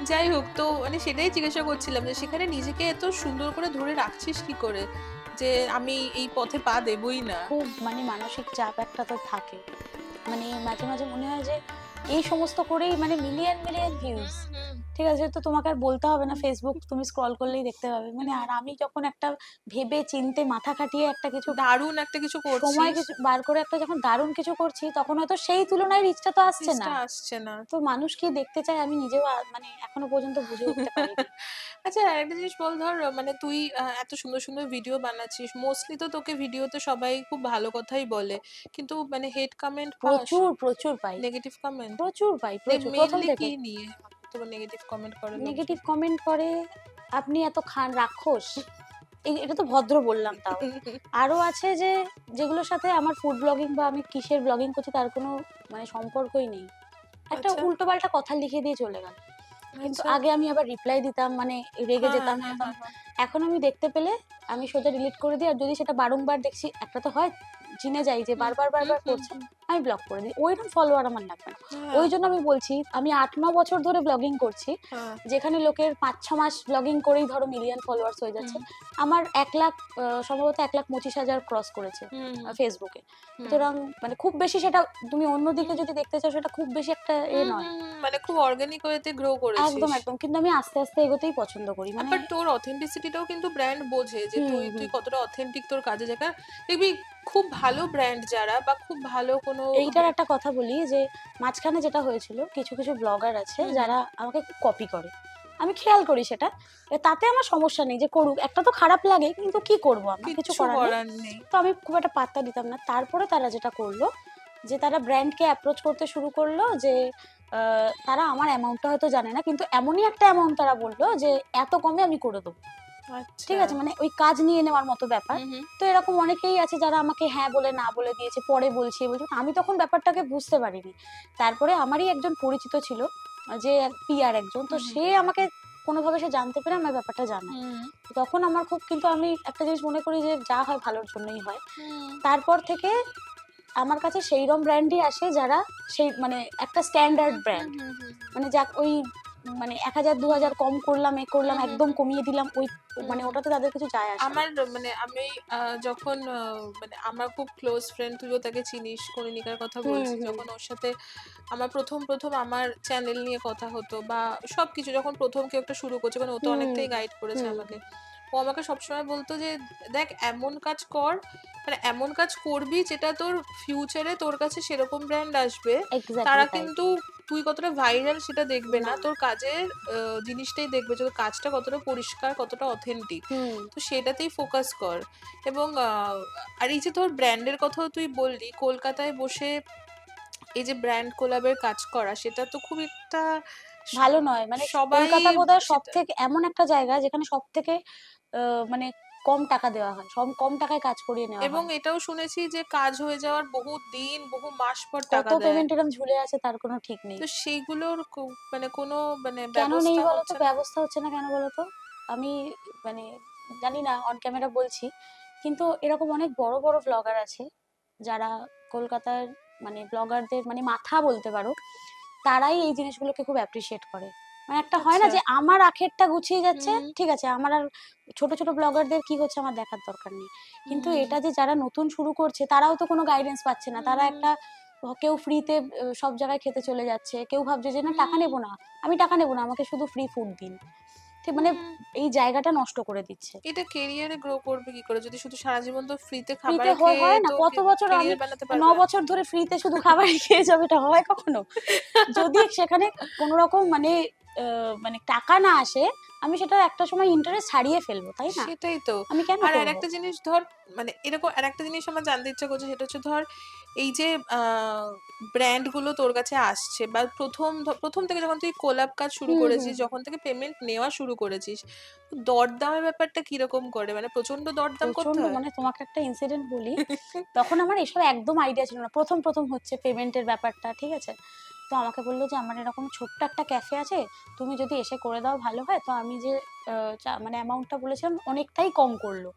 যাই হোক, তো মানে সেটাই জিজ্ঞাসা করছিলাম যে সেখানে নিজেকে এত সুন্দর করে ধরে রাখছিস কি করে? যে আমি এই পথে পা দেবই না। খুব মানে মানসিক চাপ একটা তো থাকে। মানে মাঝে, মাঝে মনে হয় যে এই সমস্ত করেই মানে মিলিয়ন, মিলিয়ন ভিউজ। হুম, হুম, ঠিক আছে? তো তোমাকে আর বলতে হবে না, হুম, Facebook তুমি স্ক্রল করলেই দেখতে পাবে। মানে হুম। আর আমি যখন একটা ভেবে চিন্তে মাথা খাটিয়ে একটা কিছু দারুণ একটা কিছু সময় করছিস। কিছু বার করে একটা যখন দারুণ কিছু করছি, তখন হয়তো সেই তুলনায় রিচটা তো আসছে না। রিচটা আসছে না। তো মানুষ কি দেখতে চায় আমি নিজেও মানে এখনো পর্যন্ত বুঝে উঠতে পারিনি। আচ্ছা, আরেকটা জিনিস বল, ধর মানে তুই এত সুন্দর, সুন্দর ভিডিও বানাচ্ছিস। মোস্টলি তো তোকে ভিডিওতে সবাই খুব ভালো কথাই বলে। কিন্তু মানে হেট কমেন্ট পাস? প্রচুর, প্রচুর পাই। Negative comment? প্রচুর পাই, প্রচুর। ১ম মেইনলি কি থেকে। নিয়ে তোর নেগেটিভ কমেন্ট করে লোকজন? নেগেটিভ কমেন্ট করে, "আপনি এত খান রাক্ষস।" এটা তো ভদ্র বললাম তাও। আরো আছে যে যেগুলোর সাথে আমার ফুড ব্লগিং বা আমি কিসের ব্লগিং করছি তার কোনো মানে সম্পর্কই নেই। একটা আচ্ছা, উল্টোপাল্টা কথা লিখে দিয়ে চলে গেল। কিন্তু আচ্ছা। আগে আমি আবার রিপ্লাই দিতাম, মানে রেগে হ্যাঁ, যেতাম, হ্যাঁ, যেতাম। হ্যাঁ, হ্যাঁ। এখন আমি দেখতে পেলে আমি সোজা ডিলিট করে দিই। আর যদি সেটা বারংবার দেখছি, একটা তো হয় চিনে যাই যে হুম, বারবার, হুম, বারবার হুম, করছে, হুম। আমি ব্লক করে দিই। ওইরকম ফলোয়ার আমার লাগবে না। হ্যাঁ, ওইজন্য আমি বলছি আমি ৮-৯ বছর ধরে ব্লগিং করছি। হ্যাঁ। যেখানে লোকের ৫-৬ মাস ব্লগিং করেই ধরো মিলিয়ন ফলোয়ার্স হয়ে যাচ্ছে। হুম, আমার ১,০০,০০০ সম্ভবত ১,২৫,০০০ ক্রস করেছে হুম, হুম, ফেসবুকে। হুম। সুতরাং মানে খুব বেশি সেটা তুমি অন্যদিকে হুম, যদি দেখতে চাও সেটা খুব বেশি একটা হুম, নয়। হুম, হুম। মানে খুব অর্গানিক ওয়েতে গ্রো একদম, করেছিস। একদম। কিন্তু আমি আস্তে, আস্তে এগোতেই পছন্দ করি। মানে আবার তোর অথেন্টিসিটিটাও কিন্তু ব্র্যান্ড বোঝে যে হুম, তুই হুম। তুই কতটা অথেন্টিক তোর কাজে জায়গা। দেখবি খুব ভালো ব্র্যান্ড যারা বা খুব ভালো কোনো এইটার একটা কথা বলি যে মাঝখানে যেটা হয়েছিল, কিছু, কিছু ব্লগার আছে হুম, হুম, যারা আমাকে খুব কপি করে। আমি খেয়াল করি সেটা। তাতে আমার সমস্যা নেই যে করুক। একটা তো খারাপ লাগে কিন্তু কি করব আমার? কিছু কিচ্ছু করার নেই। করার নেই। তো আমি খুব একটা পাত্তা দিতাম না। তারপরে তারা যেটা করলো যে তারা ব্র্যান্ডকে অ্যাপ্রোচ করতে শুরু করলো যে আ তারা আমার অ্যামাউন্টটা হয়তো জানে না। কিন্তু এমনই একটা অ্যামাউন্ট তারা বলল যে এত কমে আমি করে দেব। ঠিক আচ্ছা। আছে? মানে ওই কাজ নিয়ে নেওয়ার মতো ব্যাপার। হুম, হুম, তো এরকম অনেকেই আছে যারা আমাকে হ্যাঁ বলে না বলে দিয়েছে। পরে বলছি, এ বলছি। আমি তখন ব্যাপারটাকে বুঝতে পারিনি। তারপরে আমারই একজন পরিচিত ছিল যে পিআর একজন। তো হুম, হুম, সে আমাকে কোনোভাবে সে জানতে পেরে আমায় ব্যাপারটা জানায়। হুম, তখন আমার খুব, কিন্তু আমি একটা জিনিস মনে করি যে যা হয় ভালোর জন্যই হয়। হুম, তারপর থেকে আমার কাছে সেইরম ব্র্যান্ডই আসে যারা সেই মানে একটা স্ট্যান্ডার্ড হুম, হুম, ব্র্যান্ড। হুম, হুম, মানে যাক ওই মানে ১,০০০-২,০০০ কম করলাম, এ করলাম, হুম, হুম, একদম হুম, কমিয়ে দিলাম। ওই হুম, মানে হুম। ওটাতে তাদের কিছু যায় আসে না। আমার মানে আমি যখন মানে আমার খুব ক্লোজ ফ্রেন্ড, তুইও তাকে চিনিস, কনিনিকার কথা হুম, বলছি, হুম, যখন ওর সাথে আমার প্রথম আমার চ্যানেল নিয়ে কথা হতো বা সবকিছু যখন প্রথম কেউ একটা শুরু করছে, কারণ ও তো হুম, অনেকটাই গাইড করেছে হুম, আমাকে। ও আমাকে সবসময় বলতো যে দেখ এমন কাজ কর, মানে এমন কাজ করবি যেটা তোর ফিউচারে তোর কাছে সেরকম ব্র্যান্ড আসবে, তারা এক্সাক্টলি তাই। কিন্তু তুই কতটা ভাইরাল সেটা দেখবে না, না। তোর কাজের জিনিসটাই দেখবে যে তোর কাজটা কতটা পরিষ্কার, কতটা অথেন্টিক। হুম, তো সেটাতেই ফোকাস কর। এবং আর এই যে তোর ব্র্যান্ডের কথাও তুই বললি, কলকাতায় বসে এই যে ব্র্যান্ড কোলাবের কাজ করা, সেটা তো খুব একটা স ভালো নয়। মানে সবাই কলকাতা বোধহয় সেটা, সবথেকে এমন একটা জায়গা যেখানে সবথেকে মানে কম টাকা দেওয়া হয়। কম টাকায় কাজ করিয়ে নেওয়া এবং হয়। এটাও শুনেছি যে কাজ হয়ে যাওয়ার বহু দিন, বহু মাস পর কত টাকা দেয়। পেমেন্ট এরকম ঝুলে আছে তার কোনো ঠিক নেই। তো সেইগুলোর মানে কোনো মানে কেন নেই ব্যবস্থা বলতো? হচ্ছে না? ব্যবস্থা হচ্ছে না কেন বলতো? আমি মানে জানি না, অন ক্যামেরা বলছি। কিন্তু এরকম অনেক বড়, বড় ব্লগার আছে যারা কলকাতার মানে ব্লগারদের মানে মাথা বলতে পারো। তারাই এই জিনিসগুলোকে খুব অ্যাপ্রিশিয়েট করে। মানে একটা হয় না আচ্ছা। যে আমার আখেরটা গুছিয়ে যাচ্ছে, হুম, ঠিক আছে, আমার আর ছোট, ছোট ব্লগারদের কি হচ্ছে আমার দেখার দরকার নেই। কিন্তু হুম, এটা যে যারা নতুন শুরু করছে তারাও তো কোনো গাইডেন্স পাচ্ছে না। তারা হুম, একটা কেউ ফ্রিতে সব জায়গায় খেতে চলে যাচ্ছে। কেউ ভাবছে যে না টাকা হুম। নেব না। আমি টাকা নেব না। আমাকে শুধু ফ্রি ফুড দিন। ঠিক মানে এই জায়গাটা নষ্ট করে দিচ্ছে। এটা কেরিয়ারে গ্রো করবে কি করে যদি শুধু সারা জীবন তো ফ্রিতে খাবার ফ্রিতে হয় খেয়ে না, তো কত বছর আমি কেরিয়ার বানাতে পারবে 9 বছর ধরে ফ্রিতে শুধু খাবার খেয়ে যাবে, এটা হয় কখনো? যদি সেখানে কোনো রকম মানে টাকা না আসে, আমি সেটা একটা সময় ইন্টারেস্ট হারিয়ে ফেলবো, তাই না? সেটাই তো। আমি কেন আর করবো? আরেকটা জিনিস ধর মানে এরকম আরেকটা জিনিস আমার জানতে ইচ্ছা করছে, সেটা হচ্ছে ধর এই যে ব্র্যান্ড গুলো তোর কাছে আসছে বা প্রথম থেকে যখন তুই কোলাব কাজ শুরু করেছিস, যখন থেকে পেমেন্ট নেওয়া শুরু করেছিস, দরদামের ব্যাপারটা কিরকম করে, মানে প্রচন্ড দরদাম করতে প্রচন্ড, হয়? মানে তোমাকে একটা ইনসিডেন্ট বলি। তখন আমার এসব একদম আইডিয়া ছিল না, প্রথম হচ্ছে পেমেন্টের ব্যাপারটা, ঠিক আছে? তো আমাকে বললো যে আমার এরকম ছোট্ট একটা ক্যাফে আছে, তুমি যদি এসে করে দাও ভালো হয়। তো আমি যে মানে অ্যামাউন্টটা বলেছিলাম অনেকটাই কম করলো,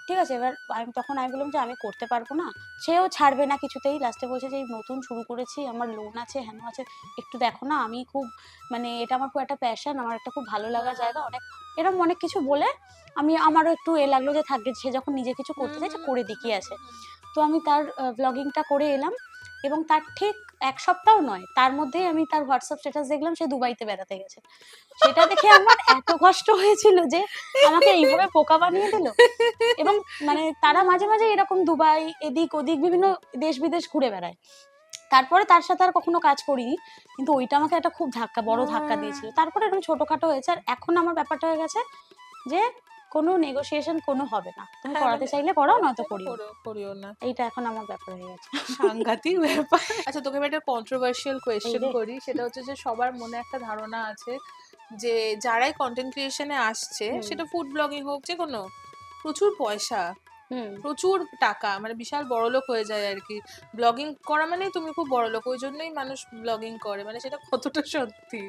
ঠিক আছে? এবার আমি বললাম যে আমি করতে পারবো না। সেও ছাড়বে না কিছুতেই, লাস্টে বলছে যে এই নতুন শুরু করেছি, আমার লোন আছে, হেন আছে, একটু দেখো না। আমি খুব মানে এটা আমার খুব একটা প্যাশন, আমার একটা খুব ভালো লাগার জায়গা, এরকম অনেক কিছু বলে আমারও একটু লাগলো যে থাকবে, সে যখন নিজে কিছু করতে চাইছে করে দিই, কি আছে। তো আমি তার ব্লগিংটা করে এলাম, এবং তার ঠিক 1 সপ্তাহ নয়, তার মধ্যেই আমি তার হোয়াটসঅ্যাপ স্ট্যাটাস দেখলাম সে দুবাইতে বেড়াতে গেছে। সেটা দেখে আমার এত কষ্ট হয়েছিল যে আমাকে এইভাবে বোকা বানিয়ে দিল। এবং মানে তারা মাঝে মাঝে এরকম দুবাই এদিক ওদিক বিভিন্ন দেশ বিদেশ ঘুরে বেড়ায়। তারপরে তার সাথে আর কখনো কাজ করিনি, কিন্তু ওইটা আমাকে একটা খুব বড় ধাক্কা দিয়েছিল। তারপরে এরকম ছোটখাটো হয়েছে, আর এখন আমার ব্যাপারটা হয়ে গেছে যে কোনো নেগোসিয়েশন কোনো হবে না, তুমি হ্যাঁ, করাতে মানে চাইলে করাও, নয়তো করিও। করিও না। এইটা এখন আমার ব্যাপার হয়ে গেছে। সাংঘাতিক ব্যাপার। আচ্ছা, তোকে আমি একটা কন্ট্রোভার্সিয়াল এই কোয়েশ্চেন রে। করি, সেটা হচ্ছে যে সবার মনে একটা ধারণা আছে যে যারাই কন্টেন্ট ক্রিয়েশনে আসছে, সেটা ফুড ব্লগিং হোক, যে কোনো, প্রচুর পয়সা, প্রচুর টাকা, মানে বিশাল বড়লোক হয়ে যায় আর কি। ব্লগিং করা মানে তুমি খুব বড়লোক, ওই জন্যই মানুষ ব্লগিং করে, মানে সেটা কতটা সত্যি?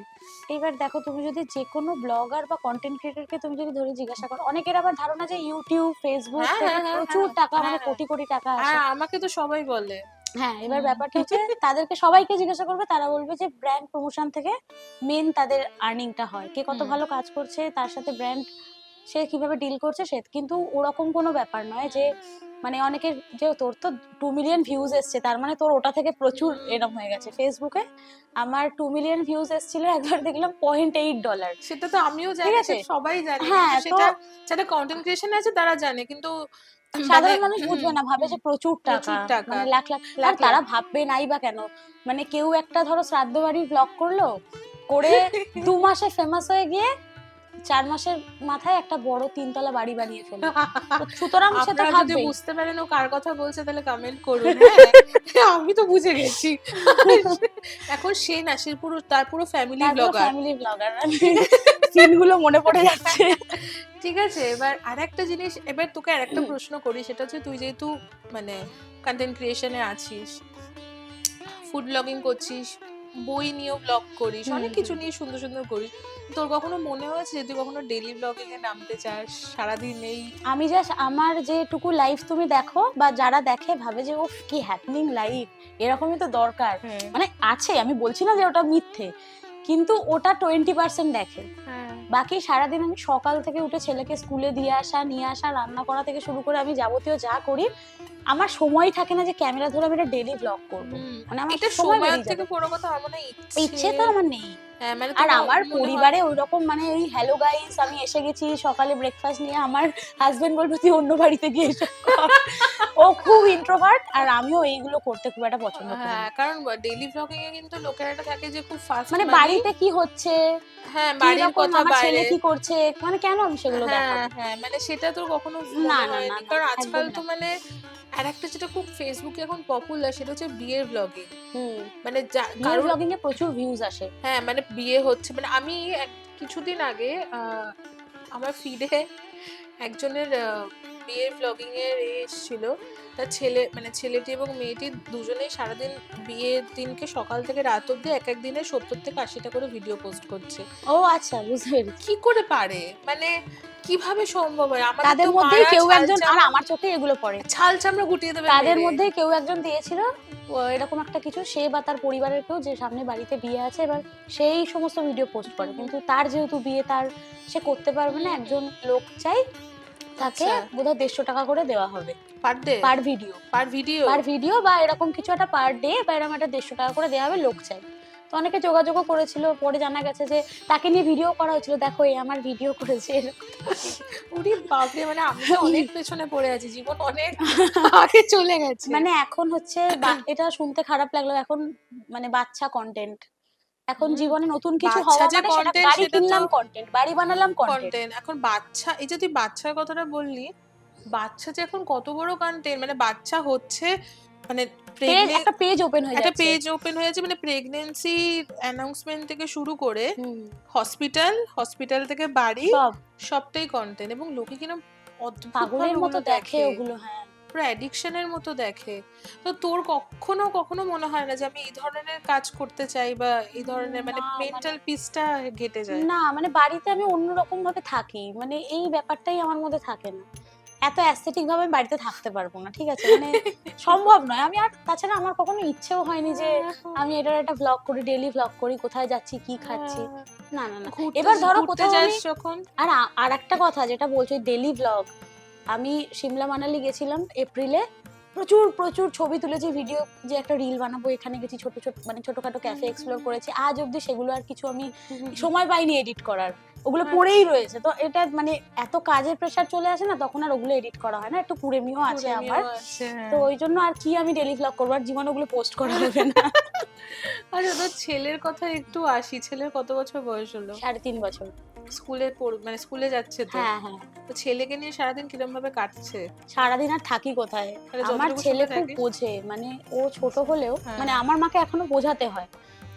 এবার দেখো, তুমি যদি যে কোনো ব্লগার বা কন্টেন্ট ক্রিয়েটরকে তুমি যদি ধরে জিজ্ঞাসা করো, অনেকের আবার ধারণা যে ইউটিউব ফেসবুক হ্যাঁ, থেকে হ্যাঁ, হ্যাঁ, প্রচুর হ্যাঁ, টাকা, মানে হ্যাঁ, কোটি কোটি টাকা আসে। হ্যাঁ, আমাকে তো সবাই বলে। হ্যাঁ, এবার ব্যাপারটা হচ্ছে তাদেরকে সবাইকে জিজ্ঞাসা করবে, তারা বলবে যে ব্র্যান্ড প্রমোশন থেকে মেন তাদের আর্নিংটা হয়। কে কত ভালো কাজ করছে, তার সাথে ব্র্যান্ড সে কিভাবে ডিল করছে, সে কিন্তু ওরকম কোনো ব্যাপার নয় যে মানে অনেকের যে তোর তো 2 মিলিয়ন ভিউজ এসছে, তার মানে তোর ওটা থেকে প্রচুর এরকম হয়ে গেছে। ফেসবুকে আমার 2 মিলিয়ন ভিউজ এসেছিল, একবার দেখলাম $0.8। সেটা তো আমিও ঠিক জানি, আছে? সেটা সবাই জানে, হ্যাঁ, কিন্তু তো সেটা যারা কন্টেন্ট ক্রিয়েশনে আছে তারা জানে, কিন্তু মানে সাধারণ মানুষ বুঝবে না, ভাবে যে প্রচুর টাকা, প্রচুর টাকা, মানে লাখ লাখ। আর লাখ তারা লাখ। ভাববে নাই বা কেন, মানে কেউ একটা ধরো শ্রাদ্ধ বাড়ির ব্লগ করলো, করে 2 মাসে ফেমাস হয়ে গিয়ে 4 মাসের মাথায় একটা বড় 3 তলা বাড়ি বানিয়ে ফেললো। তো সুতরাং সে তো আপনারা যদি ভাববেই। বুঝতে পারেন ও কার কথা বলছে তাহলে কমেন্ট করুন। হ্যাঁ, আমি তো বুঝে গেছি। এখন সে না, সে পুরো তার পুরো ফ্যামিলি তারপর ব্লগার। ফ্যামিলি ব্লগার, সিনগুলো মনে পড়ে যাচ্ছে। ঠিক আছে, এবার আরেকটা জিনিস, এবার তোকে আরেকটা প্রশ্ন করি, সেটা হচ্ছে তুই যেহেতু মানে কন্টেন্ট ক্রিয়েশনে আছিস, ফুড ব্লগিং করছিস, বই নিয়েও ব্লগ করিস, অনেক কিছু নিয়ে সুন্দর সুন্দর করিস, তোর কখনো মনে হয়েছে যে তুই কখনো ডেইলি ব্লগিং এ নামতে চাস সারাদিন এই? আমি জাস্ট আমার যেটুকু লাইফ তুমি দেখো বা যারা দেখে ভাবে যে ও কি হ্যাপনিং লাইফ, এরকমই তো দরকার। মানে আছে, আমি বলছি না যে ওটা মিথ্যে, কিন্তু ওটা 20% দেখে। বাকি সারাদিন আমি সকাল থেকে উঠে ছেলেকে স্কুলে দিয়ে আসা, নিয়ে আসা, রান্না করা থেকে শুরু করে আমি যাবতীয় যা করি, আমার সময় থাকে না যে ক্যামেরা ধরে আমি একটা ডেইলি ব্লগ করবো। মানে আমার এটা সময় সময়ের বেরিয়ে থেকে যাবে। বড় কথা আমার মনে হয় ইচ্ছে তো আমার নেই। হ্যাঁ, মানে আর তোমার আমার মনে হয়- পরিবারে ওইরকম মানে ওই হ্যালো গাইস আমি এসে গেছি সকালে ব্রেকফাস্ট নিয়ে, আমার হাজবেন্ড বলবে তুই অন্য বাড়িতে গিয়ে এসব কর। ও খুব ইন্ট্রোভার্ট, আর আমিও এইগুলো করতে খুব একটা পছন্দ করি হ্যাঁ, না। কারণ ডেইলি ব্লগিং এ কিন্তু লোকের একটা থাকে যে খুব ফাস্ট মানে বাড়িতে কি হচ্ছে, হ্যাঁ, কি বাড়ির রকম কথা আমার ছেলে বাইরে, কি করছে, মানে কেন আমি সেগুলো হ্যাঁ দেখাবো? হ্যাঁ, মানে সেটা তোর কখনো না মনে না না হয়নি? না, কারণ আজকাল একদম তো না। মানে আর একটা যেটা খুব ফেসবুকে এখন পপুলার, সেটা হচ্ছে বিয়ের ব্লগিং। হুম, মানে বিয়ের কারোর ব্লগিং এ প্রচুর ভিউজ আসে। হ্যাঁ, মানে বিয়ে হচ্ছে, মানে আমি কিছুদিন আগে আমার ফিডে একজনের বিয়ের ব্লগিং এর এসেছিল। তার ছেলে, মানে ছেলেটি এবং মেয়েটি দুজনেই সারাদিন বিয়ের দিনকে সকাল থেকে রাত অব্দি এক এক দিনে 70 থেকে 80টা করে ভিডিও পোস্ট করছে। ও আচ্ছা, বুঝতে পেরেছি। কি করে পারে, মানে কিভাবে সম্ভব হয়? আমাদের তাদের তো মধ্যেই মারা কেউ ছাল একজন, আর চামড়া, আমার চোখে এগুলো পড়ে, ছাল চামড়া গুটিয়ে দেবে তাদের মেরে। মধ্যেই কেউ একজন দিয়েছিল এরকম একটা কিছু, সে বা তার পরিবারের কেউ, যে সামনে বাড়িতে বিয়ে আছে, এবার সেই সমস্ত ভিডিও পোস্ট করে, কিন্তু তার যেহেতু বিয়ে, তার সে করতে পারবে না, একজন লোক চাই, তাকে আচ্ছা, বোধহয় 150 টাকা করে দেওয়া হবে পার ডে, পার ভিডিও, পার ভিডিও। বা এরকম কিছু একটা পার ডে, বা এরকম একটা 150 টাকা করে দেওয়া হবে, লোক চাই। তো অনেকে যোগাযোগও করেছিল, পরে জানা গেছে যে তাকে নিয়ে ভিডিও করা হয়েছিল, দেখো এই আমার ভিডিও করেছে। ওরে বাপরে, মানে আমি তো অনেক পেছনে পড়ে আছি, জীবন অনেক আগে চলে গেছে। মানে এখন হচ্ছে এটা শুনতে খারাপ লাগলো, এখন মানে বাচ্চা কন্টেন্ট, এখন জীবনে নতুন কিছু বাচ্চা হওয়া যে মানে সেটা content, গাড়ি সেটা তো কিনলাম কন্টেন্ট, বাড়ি বানালাম কন্টেন্ট। কন্টেন্ট। এখন বাচ্চা, এই যে তুই বাচ্চার কথাটা বললি, বাচ্চা যে এখন কত বড় কন্টেন্ট, মানে বাচ্চা হচ্ছে, মানে একটা পেজ ওপেন হয়ে একটা যাচ্ছে, পেজ ওপেন হয়ে যাচ্ছে, মানে প্রেগন্যান্সি অ্যানাউন্সমেন্ট থেকে শুরু করে হুম, হসপিটাল থেকে বাড়ি, সব সবটাই কন্টেন্ট। এবং লোকে কিনা অদ্ভুত পাগলের মতো দেখে দেখে, ওগুলো। হ্যাঁ, পুরো অ্যাডিকশনের মতো দেখে। তো তোর কখনো কখনো মনে হয় না যে আমি এই ধরনের কাজ করতে চাই, বা এই ধরনের মানে না, মেন্টাল পিসটা ঘেটে যায়? না মানে বাড়িতে আমি অন্যরকম ভাবে থাকি, মানে এই ব্যাপারটাই আমার মধ্যে থাকে না, এত অ্যাস্থেটিক ভাবে আমি বাড়িতে থাকতে পারবো না, ঠিক আছে, মানে সম্ভব নয়। আমি আর তাছাড়া আমার কখনো ইচ্ছেও হয়নি যে আমি এটার একটা ভ্লগ করি, ডেইলি ভ্লগ করি, কোথায় যাচ্ছি কি খাচ্ছি, না না না। এবার ধরো ঘুরতে কোথাও যাস আমি, যখন, আর একটা কথা যেটা বলছো ডেইলি ভ্লগ, আমি সিমলা মানালি গেছিলাম এপ্রিলে, প্রচুর প্রচুর ছবি তুলেছি, ভিডিও, যে একটা রিল বানাবো, এখানে গেছি, ছোট ছোট মানে ছোটখাটো ক্যাফে এক্সপ্লোর করেছি, আজ অব্দি সেগুলো আর কিছু আমি সময় পাইনি এডিট করার, ওগুলো পড়েই রয়েছে। তো এটা মানে এত কাজের প্রেসার চলে আসে না, তখন আর ওগুলো এডিট করা হয় না, একটু কুড়েমিও আছে আমার, তো ওই জন্য আর কি আমি ডেইলি ভ্লগ করবো, আর জীবনে ওগুলো পোস্ট করা হবে না। আচ্ছা তোর ছেলের কথা একটু আসি, ছেলের কত বছর বয়স হলো? 3.5 বছর। মানে স্কুলে যাচ্ছে তো? হ্যাঁ হ্যাঁ, তো ছেলেকে নিয়ে সারাদিন কিরম ভাবে কাটছে? সারাদিন আর থাকি কোথায়, মানে আমার যতটুকু ছেলে সময় খুব থাকিস? বোঝে, মানে ও ছোট হলেও হ্যাঁ। মানে আমার মাকে এখনো বোঝাতে হয়,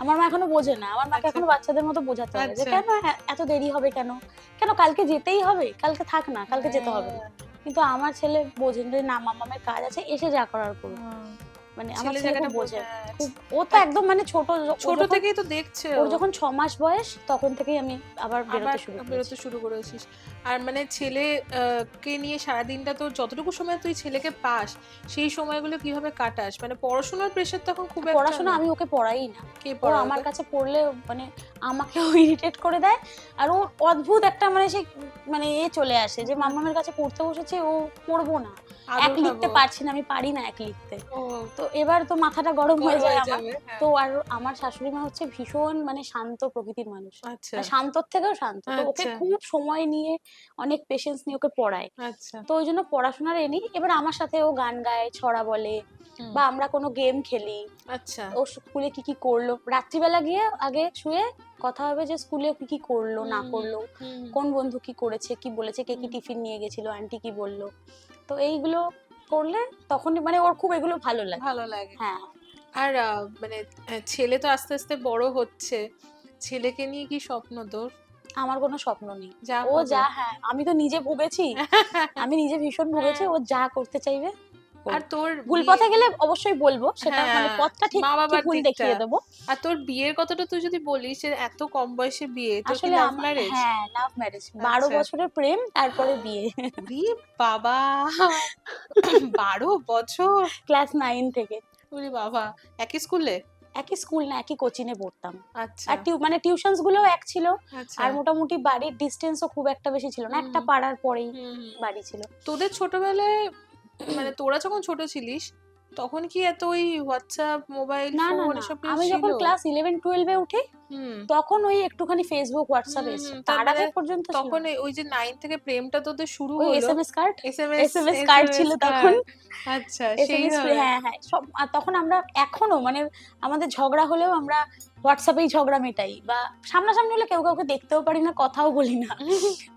আমার মা এখনো বোঝে না, আমার মাকে আচ্ছা। এখনো বাচ্চাদের মতো বোঝাতে হয় যে আচ্ছা। কেন এত দেরি হবে, কেন কেন কালকে যেতেই হবে, কালকে থাক না, কালকে যেতে হবে না। কিন্তু আমার ছেলে বোঝেন যে না, মামামের কাজ আছে, এসে যা করার করুক, হুম। মানে আমার ছেলে ছেলে জায়গাটা খুব বোঝে, হ্যাঁ, খুব, ও তো একদম মানে ছোট ছোট থেকেই তো দেখছে ওর যখন 6 মাস বয়স তখন থেকেই আমি আবার আবার বেরোতে শুরু করেছি। বেরোতে শুরু করেছিস। আর মানে ছেলে কে নিয়ে সারাদিনটা তোর যতটুকু সময় তুই ছেলেকে পাস, সেই সময়গুলো কিভাবে কাটাস? মানে পড়াশোনার প্রেশার তখন খুব একটা পড়াশোনা না? আমি ওকে পড়াই না, কে ও পড়ায় আমার ওকে? কাছে পড়লে মানে আমাকেও ইরিটেট করে দেয়, আর ও অদ্ভুত একটা মানে সে মানে চলে আসে যে মাম্মামের কাছে পড়তে বসেছে, ও পড়বো না, আদর এক লিখতে খাবো। পারছি না, আমি পারি না এক লিখতে। ও তো এবার তো মাথাটা গরম হয়ে যায় আমার। যাবে, হ্যাঁ। তো আর আমার শাশুড়ি মা হচ্ছে ভীষণ মানে শান্ত প্রকৃতির মানুষ, আচ্ছা, মানে শান্তর থেকেও শান্ত, তো ওকে আচ্ছা, খুব সময় নিয়ে অনেক পেশেন্স নিয়ে ওকে পড়ায়, আচ্ছা। তো ওই জন্য পড়াশোনার এ নেই। এবার আমার সাথে ও গান গায়, ছড়া বলে, হুম, বা আমরা কোনো গেম খেলি, আচ্ছা। ও স্কুলে কি কি করলো, রাত্রিবেলা গিয়ে আগে শুয়ে কথা হবে যে স্কুলে কি কি করলো না হুম, করলো, হুম, কোন বন্ধু কি করেছে কি বলেছে, কে কি হুম। টিফিন নিয়ে গেছিল, আন্টি কি বললো, তো এইগুলো করলে তখনই মানে ওর খুব এগুলো ভালো লাগে। ভালো লাগে। হ্যাঁ, আর মানে ছেলে তো আস্তে আস্তে বড় হচ্ছে, ছেলেকে নিয়ে কি স্বপ্ন তোর? আমার কোনো স্বপ্ন নেই, যা ও হবে। যা, হ্যাঁ আমি তো নিজে ভুগেছি, আমি নিজে ভীষণ ভুগেছি, হ্যাঁ। ও যা করতে চাইবে আর করুক। তোর ভুল বিয়ে, পথে গেলে অবশ্যই বলবো, সেটা মানে হ্যাঁ, পথটা ঠিক মা কি বাবার ভুল দিকটা। দেখিয়ে দেবো। আর তোর বিয়ের কথাটা তুই যদি বলিস যে এত কম বয়সে বিয়ে, তোর কি আসলে লাভ ম্যারেজ? হ্যাঁ, লাভ ম্যারেজ, 12 আচ্ছা। বছরের প্রেম, তারপরে বিয়ে। ওরে বাবা, 12 বছর! ক্লাস 9 থেকে। ওরে বাবা, একই স্কুলে? একই স্কুল না, একই কোচিং এ পড়তাম, আচ্ছা, আর মানে টিউশনস গুলোও এক ছিল, আচ্ছা। আর মোটামুটি বাড়ির ডিস্টেন্সও খুব একটা বেশি ছিল না, হুম, একটা পাড়ার পরেই হুম, হুম। বাড়ি ছিল। তোদের ছোটবেলায়, মানে তোরা যখন ছোট ছিলিস, তখন কি এত ওই হোয়াটসঅ্যাপ, মোবাইল না না ফোন না, এসব কিছু আমি ছিল? যখন ক্লাস 11-12 এ উঠি হুম, তখন ওই একটুখানি ফেসবুক হোয়াটসঅ্যাপ হুম, এসেছে, হুম। তার তারপরে আগে পর্যন্ত ছিল তখন না। ওই যে 9 থেকে প্রেমটা তোদের শুরু ওই হলো। SMS card, SMS, SMS card ছিল তখন, কার্ড। আচ্ছা, এসএমএস, সেইভাবে। হ্যাঁ হ্যাঁ সব। আর তখন আমরা এখনো মানে আমাদের ঝগড়া হলেও আমরা হোয়াটসঅ্যাপেই ঝগড়া মেটাই, বা সামনাসামনি হলে কেউ কাউকে দেখতেও পারি না, কথাও বলি না,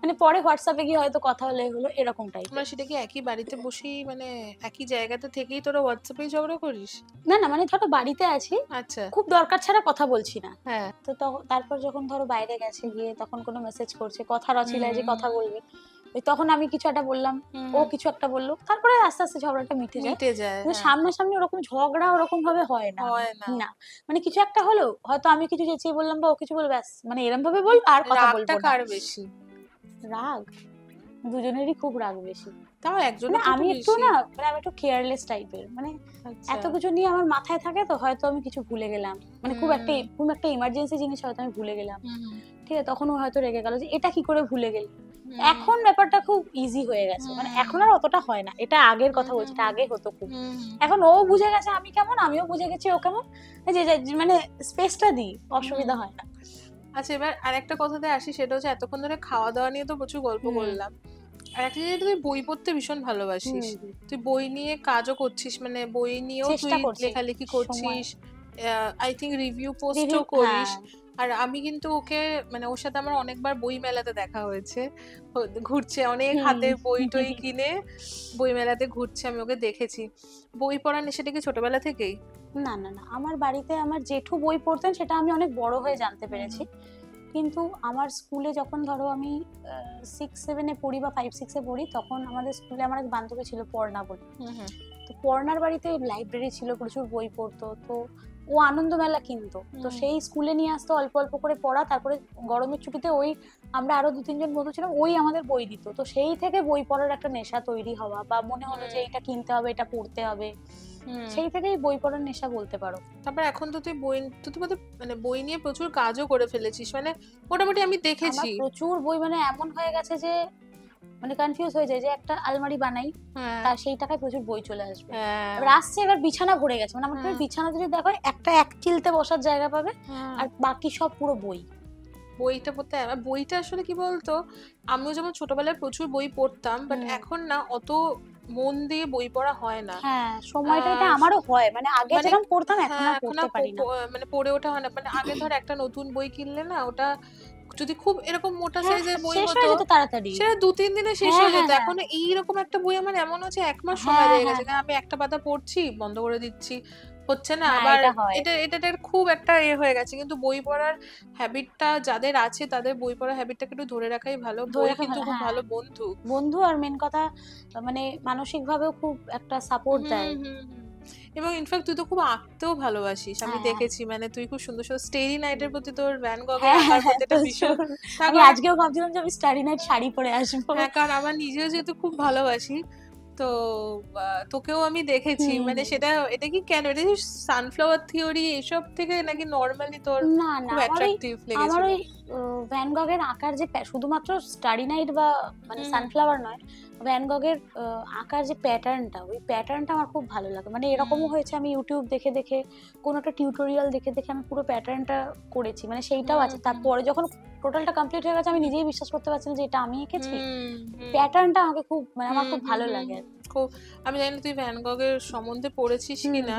মানে পরে হোয়াটসঅ্যাপে গিয়ে হয়তো কথা হলে হলো এরকম টাইপের। তোমরা সেটা কি একই বাড়িতে বসেই, মানে একই জায়গাতে থেকেই তোরা হোয়াটসঅ্যাপেই ঝগড়া করিস? না না, মানে ধরো বাড়িতে আছি, আচ্ছা, খুব দরকার ছাড়া কথা বলছি না, হ্যাঁ। তো তারপর যখন ধরো বাইরে গেছে গিয়ে তখন কোনো মেসেজ করছে, কথা রচিলায় যে কথা বলবে, ওই তখন আমি কিছু একটা বললাম, ও কিছু একটা বললো, তারপরে আস্তে আস্তে ঝগড়াটা মিটে যায়। মিটে যায়, কিন্তু হ্যাঁ। সামনাসামনি ওরকম ঝগড়া ওরকম ভাবে হয় না, হয় না। না মানে কিছু একটা হলো, হয়তো আমি কিছু চেঁচিয়ে বললাম বা ও কিছু বলবে, ব্যাস মানে এরকম ভাবে বল, আর কথা বলবো রাগটা না। কার বেশি? রাগ দুজনেরই খুব রাগ বেশি, তাও মানে একজনের তো আমি একটু বেশি। না মানে আমি একটু কেয়ারলেস টাইপের, মানে আচ্ছা। এত কিছু নিয়ে আমার মাথায় থাকে, তো হয়তো আমি কিছু ভুলে গেলাম, মানে খুব একটা ইমার্জেন্সি জিনিস হয়তো আমি ভুলে গেলাম, হুম, হুম, ঠিক আছে, তখন ও হয়তো রেগে গেল যে এটা কি করে ভুলে গেলি, এখন ব্যাপারটা খুব ইজি হয়ে গেছে, মানে এখন আর অতটা হয় না। এটা আগের কথা বলছি, এটা আগে হতো খুব। এখন ও বুঝে গেছে আমি কেমন, আমিও বুঝে গেছি ও কেমন, মানে স্পেসটা দিই, অসুবিধা হয় না। আচ্ছা, এবার আরেকটা কথাতে আসি, সেটা হচ্ছে এতক্ষণ ধরে খাওয়া দাওয়া নিয়ে তো প্রচুর গল্প করলাম। আর একটা জিনিস, তুই বই পড়তে ভীষণ ভালোবাসিস, তুই বই নিয়ে কাজও করছিস, মানে বই নিয়েও তুই লেখালেখি করছিস, আই থিঙ্ক রিভিউ পোস্টও করিস। আর আমি কিন্তু ওকে, মানে ওর সাথে আমার অনেকবার বই মেলাতে দেখা হয়েছে, ঘুরছে অনেক হাতে বই টই কিনে বই মেলাতে ঘুরছে, আমি ওকে দেখেছি। বই পড়ার নেশাটা কি ছোটবেলা থেকেই? না না না, আমার বাড়িতে আমার জেঠু বই পড়তেন, সেটা আমি অনেক বড় হয়ে জানতে পেরেছি। কিন্তু আমার স্কুলে যখন ধরো আমি 6-7 পড়ি বা 5-6 পড়ি, তখন আমাদের স্কুলে আমার এক বান্ধবী ছিল পর্ণা বলে। তো পর্ণার বাড়িতে লাইব্রেরি ছিল, প্রচুর বই পড়তো। তো ও আনন্দ মেলা কিনতো, তো সেই স্কুলে নিয়ে আসতো অল্প অল্প করে পড়া। তারপরে গরমের ছুটিতে ওই আমরা আরো 2-3 জন বন্ধু ছিলাম, ওই আমাদের বই দিত। তো সেই থেকে বই পড়ার একটা নেশা তৈরি হওয়া, বা মনে হলো যে এটা কিনতে হবে, এটা পড়তে হবে, সেই থেকেই বই পড়ার নেশা বলতে পারো। তারপর এখন তো তুই মানে বই নিয়ে প্রচুর কাজও করে ফেলেছিস, মানে মোটামুটি আমি দেখেছি প্রচুর বই, মানে এমন হয়ে গেছে যে মানে কনফিউজ হয়ে যায় যে একটা আলমারি বানাই, তার সেই টাকায় প্রচুর বই চলে আসবে। এবার আসছে, এবার বিছানা ভরে গেছে, মানে আমার বিছানা যদি দেখো একটা এক চিলতে বসার জায়গা পাবে, আর বাকি সব পুরো বই। বইটা পড়তে, বইটা আসলে কি বলতো, আমিও যেমন ছোটবেলায় প্রচুর বই পড়তাম, বাট এখন না অত মন দিয়ে বই পড়া হয় না। হ্যাঁ, সময়টা এটা আমারও হয়, মানে আগে যেরকম পড়তাম এখন আর পড়তে পারি না, মানে পড়ে ওঠা হয় না। মানে আগে ধর একটা নতুন বই কিনলে না, ওটা যদি খুব এরকম মোটা সাইজের বই হতো, তাড়াতাড়ি সেটা 2-3 দিনে শেষ হয়ে যেত। এখন এইরকম একটা বই আমার এমন হচ্ছে 1 মাস সময় লেগে গেছে, আমি একটা পাতা পড়ছি, বন্ধ করে দিচ্ছি, হচ্ছে না। আবার এটা খুব একটা হয়ে গেছে। কিন্তু বই পড়ার হ্যাবিটটা যাদের আছে, তাদের বই পড়ার হ্যাবিটটাকে একটু ধরে রাখাই ভালো। বই কিন্তু খুব ভালো বন্ধু, আর মেন কথা মানে মানসিক ভাবেও খুব একটা সাপোর্ট দেয়। এবং ইনফ্যাক্ট তুই তো খুব আঁকতেও ভালোবাসিস, আমি দেখেছি। মানে তুই খুব সুন্দর সুন্দর স্টেরি নাইটের প্রতি তোর ভ্যান গগের আঁকার প্রতি একটা ভীষণ, আমি আজকেও ভাবছিলাম যে আমি স্টাডি নাইট শাড়ি পরে আসবো। হ্যাঁ, কারণ আমার নিজেও যেহেতু খুব ভালোবাসি, তো তোকেও আমি দেখেছি। মানে সেটা, এটা কি কেন, এটা কি সানফ্লাওয়ার থিওরি এসব থেকে নাকি নরমালি তোর খুব অ্যাট্রাকটিভ লেগেছিল? আমার ওই ভ্যান গগের আঁকার যে শুধুমাত্র স্টাডি নাইট বা মানে সানফ্লাওয়ার নয়, ভ্যান গগের আঁকার যে প্যাটার্নটা, ওই প্যাটার্নটা আমার খুব ভালো লাগে। মানে এরকমও হয়েছে আমি ইউটিউব দেখে দেখে, কোনো একটা টিউটোরিয়াল দেখে দেখে আমি পুরো প্যাটার্নটা করেছি, মানে সেইটাও আছে। তারপরে যখন টোটালটা কমপ্লিট হয়ে গেছে, আমি নিজেই বিশ্বাস করতে পারছি না যে এটা আমি এঁকেছি। প্যাটার্নটা আমাকে খুব, মানে আমার খুব ভালো লাগে। আমি জানি না তুই ভ্যান গগের সম্বন্ধে পড়েছিস কিনা,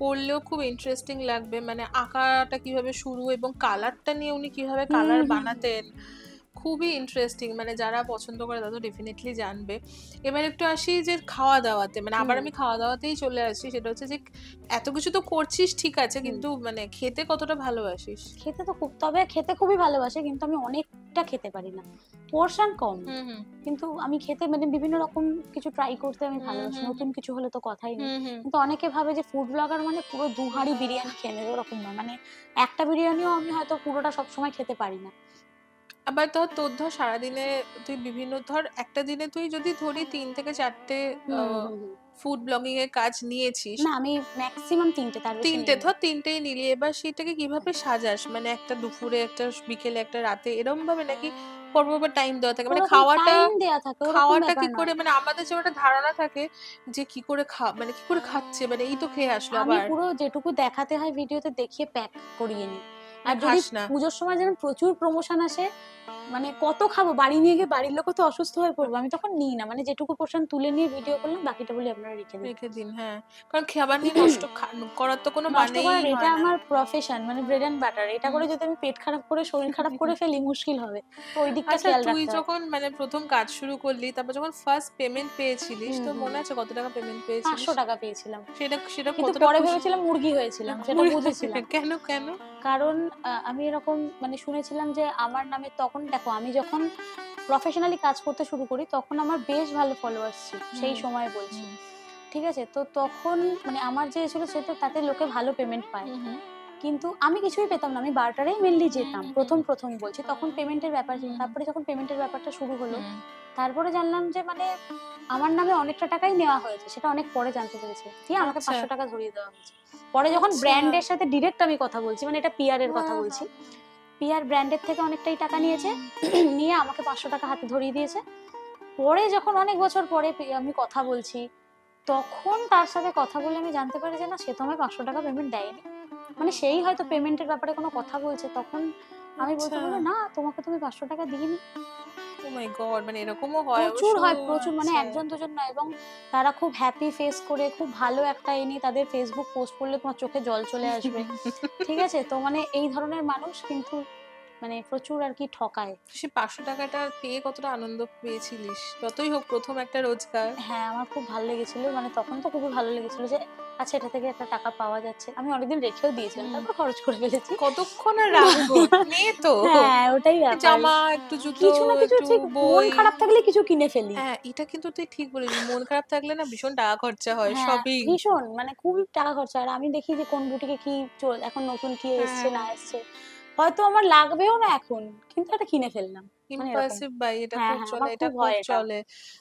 পড়লেও খুব ইন্টারেস্টিং লাগবে। মানে আঁকাটা কিভাবে শুরু, এবং কালারটা নিয়ে উনি কিভাবে কালার বানাতেন, খুবই ইন্টারেস্টিং। মানে যারা পছন্দ করে তারা তো ডেফিনেটলি জানবে। এবার একটু আসি যে খাওয়া দাওয়াতে, মানে আবার আমি খাওয়া দাওয়াতেই চলে আসছি। সেটা হচ্ছে যে এত কিছু তো করছিস ঠিক আছে, কিন্তু মানে খেতে কতটা ভালোবাসিস? খেতে তো খুব, তবে খেতে খুবই ভালোবাসি, কিন্তু আমি অনেকটা খেতে পারি না, পোরশন কম। কিন্তু আমি খেতে মানে বিভিন্ন রকম কিছু ট্রাই করতে আমি ভালোবাসি, নতুন কিছু হলে তো কথাই নেই। কিন্তু অনেকে ভাবে যে ফুড ব্লগার মানে পুরো 2 হাঁড়ি বিরিয়ানি খেয়ে নেবে, ওরকম না। মানে একটা বিরিয়ানিও আমি হয়তো পুরোটা সবসময় খেতে পারি না। আবার তোর সারাদিনে তুই বিভিন্ন, একটা দিনে তুই যদি ধরি 3 থেকে 4টে ফুড ব্লগিং এর কাজ নিয়েছিস। না, আমি ম্যাক্সিমাম 3টে, তার বেশি 3টেই নিলি। এবার সেটাকে কিভাবে সাজাস? মানে একটা দুপুরে, একটা বিকেলে, একটা রাতে, এরকম ভাবে নাকি পরপর টাইম দেওয়া থাকে? মানে খাওয়াটা কি করে, মানে আমাদের যে একটা ধারণা থাকে যে কি করে মানে কি করে খাচ্ছে, মানে এই তো খেয়ে আসলো। আমি পুরো যেটুকু দেখাতে হয় ভিডিওতে দেখিয়ে প্যাক করিয়ে নিই। আর যদি পুজোর সময় যেন প্রচুর প্রমোশন আসে, মানে কত খাবো, বাড়ি নিয়ে গিয়ে বাড়ির লোকও তো অসুস্থ হয়ে পড়বো, আমি তখন নিই না। মানে যেটুকু পোর্শন তুলে নিয়ে ভিডিও করলাম, বাকিটা বলি আপনারা রেখে দিন। হ্যাঁ, কারণ খাবার নিয়ে নষ্ট করার তো কোনো মানেই হয় না। এটা আমার প্রফেশন, মানে ব্রেড এন্ড বাটার। এটা করে যদি আমি পেট খারাপ করে শরীর খারাপ করে ফেলি, মুশকিল হবে। তো ওই দিকটা খেয়াল রাখতে হবে। তুই যখন মানে প্রথম কাজ শুরু করলি, তারপর যখন ফার্স্ট পেমেন্ট পেয়েছিলিস, তো মনে আছে কত টাকা পেমেন্ট পেয়েছিলিস? 500 টাকা পেয়েছিলাম। সেটা কিন্তু পরে ভেবেছিলাম মুরগি হয়েছিলাম, সেটা বুঝেছিলাম। কেন? কারণ আমি এরকম মানে শুনেছিলাম যে আমার নামে, তখন দেখো আমি যখন প্রফেশনালি কাজ করতে শুরু করি, তখন আমার বেশ ভালো ফলোয়ার্স ছিল সেই সময় বলছি, ঠিক আছে? তো তখন মানে আমার যে ছিল সেটা, তাতে লোকে ভালো পেমেন্ট পায়, কিন্তু আমি কিছুই পেতাম না। আমি বার্টারেই মেনলি যেতাম প্রথম বলছি, তখন পেমেন্টের ব্যাপার ছিল। তারপরে যখন পেমেন্টের ব্যাপারটা শুরু হলো, তারপরে জানলাম যে মানে আমার নামে অনেকটা টাকাই নেওয়া হয়েছে, সেটা অনেক পরে জানতে পেরেছি। দিয়ে আমাকে 500 টাকা ধরিয়ে দেওয়া হয়েছে। পরে যখন ব্র্যান্ডের সাথে ডিরেক্ট আমি কথা বলছি, মানে এটা পিআর এর কথা বলছি, পিয়ার ব্র্যান্ডের থেকে অনেকটাই টাকা নিয়েছে, নিয়ে আমাকে 500 টাকা হাতে ধরিয়ে দিয়েছে। পরে যখন অনেক বছর পরে আমি কথা বলছি, তখন তার সাথে কথা বলে আমি জানতে পারি যে না, সে তো আমায় 500 টাকা পেমেন্ট দেয়নি। মানে সেই হয়তো পেমেন্টের ব্যাপারে কোনো কথা বলছে, তখন আমি বলতে আচ্ছা। বলবো না, তোমাকে তুমি 500 টাকা দিইনি। ও মাই গড, মানে এরকমও হয় প্রচুর অবশ্য। হয়, প্রচুর, মানে আচ্ছা। একজন দুজন নয়। এবং তারা খুব হ্যাপি ফেস করে, খুব ভালো একটা তাদের ফেসবুক পোস্ট করলে তোমার চোখে জল চলে আসবে। ঠিক আছে, তো মানে এই ধরনের মানুষ কিন্তু মানে প্রচুর আর কি ঠকায়। সে 500 টাকাটা পেয়ে কতটা আনন্দ পেয়েছিলিস? যতই হোক প্রথম একটা রোজগার। হ্যাঁ, আমার খুব ভালো লেগেছিল, মানে তখন তো খুবই ভালো লেগেছিল যে আচ্ছা, এটা থেকে একটা টাকা পাওয়া যাচ্ছে। আমি অনেকদিন রেখেও দিয়েছিলাম, হুম। তারপর খরচ করে ফেলেছি। কতক্ষণ আর রাখবো? মেয়ে তো। হ্যাঁ, ওটাই ব্যাপার। জামা, একটু জুতো, কিছু না কিছু একটু ঠিক মন বই। খারাপ থাকলে কিছু কিনে ফেলি। হ্যাঁ, এটা কিন্তু তুই ঠিক বলেছিস। মন খারাপ থাকলে না ভীষণ টাকা খরচা হয় হ্যাঁ, শপিং। ভীষণ, মানে খুবই টাকা খরচা। আর আমি দেখি যে কোন বুটিকে কি এখন নতুন কি এসছে হ্যাঁ, না এসছে। হয়তো আমার লাগবেও না এখন, কিন্তু এটা কিনে ফেললাম। মানে এরকম। ইম্পালসিভ বাই এটা হ্যাঁ, খুব হ্যাঁ, চলে, আমার এটা খুব খুব হয় এটা। চলে।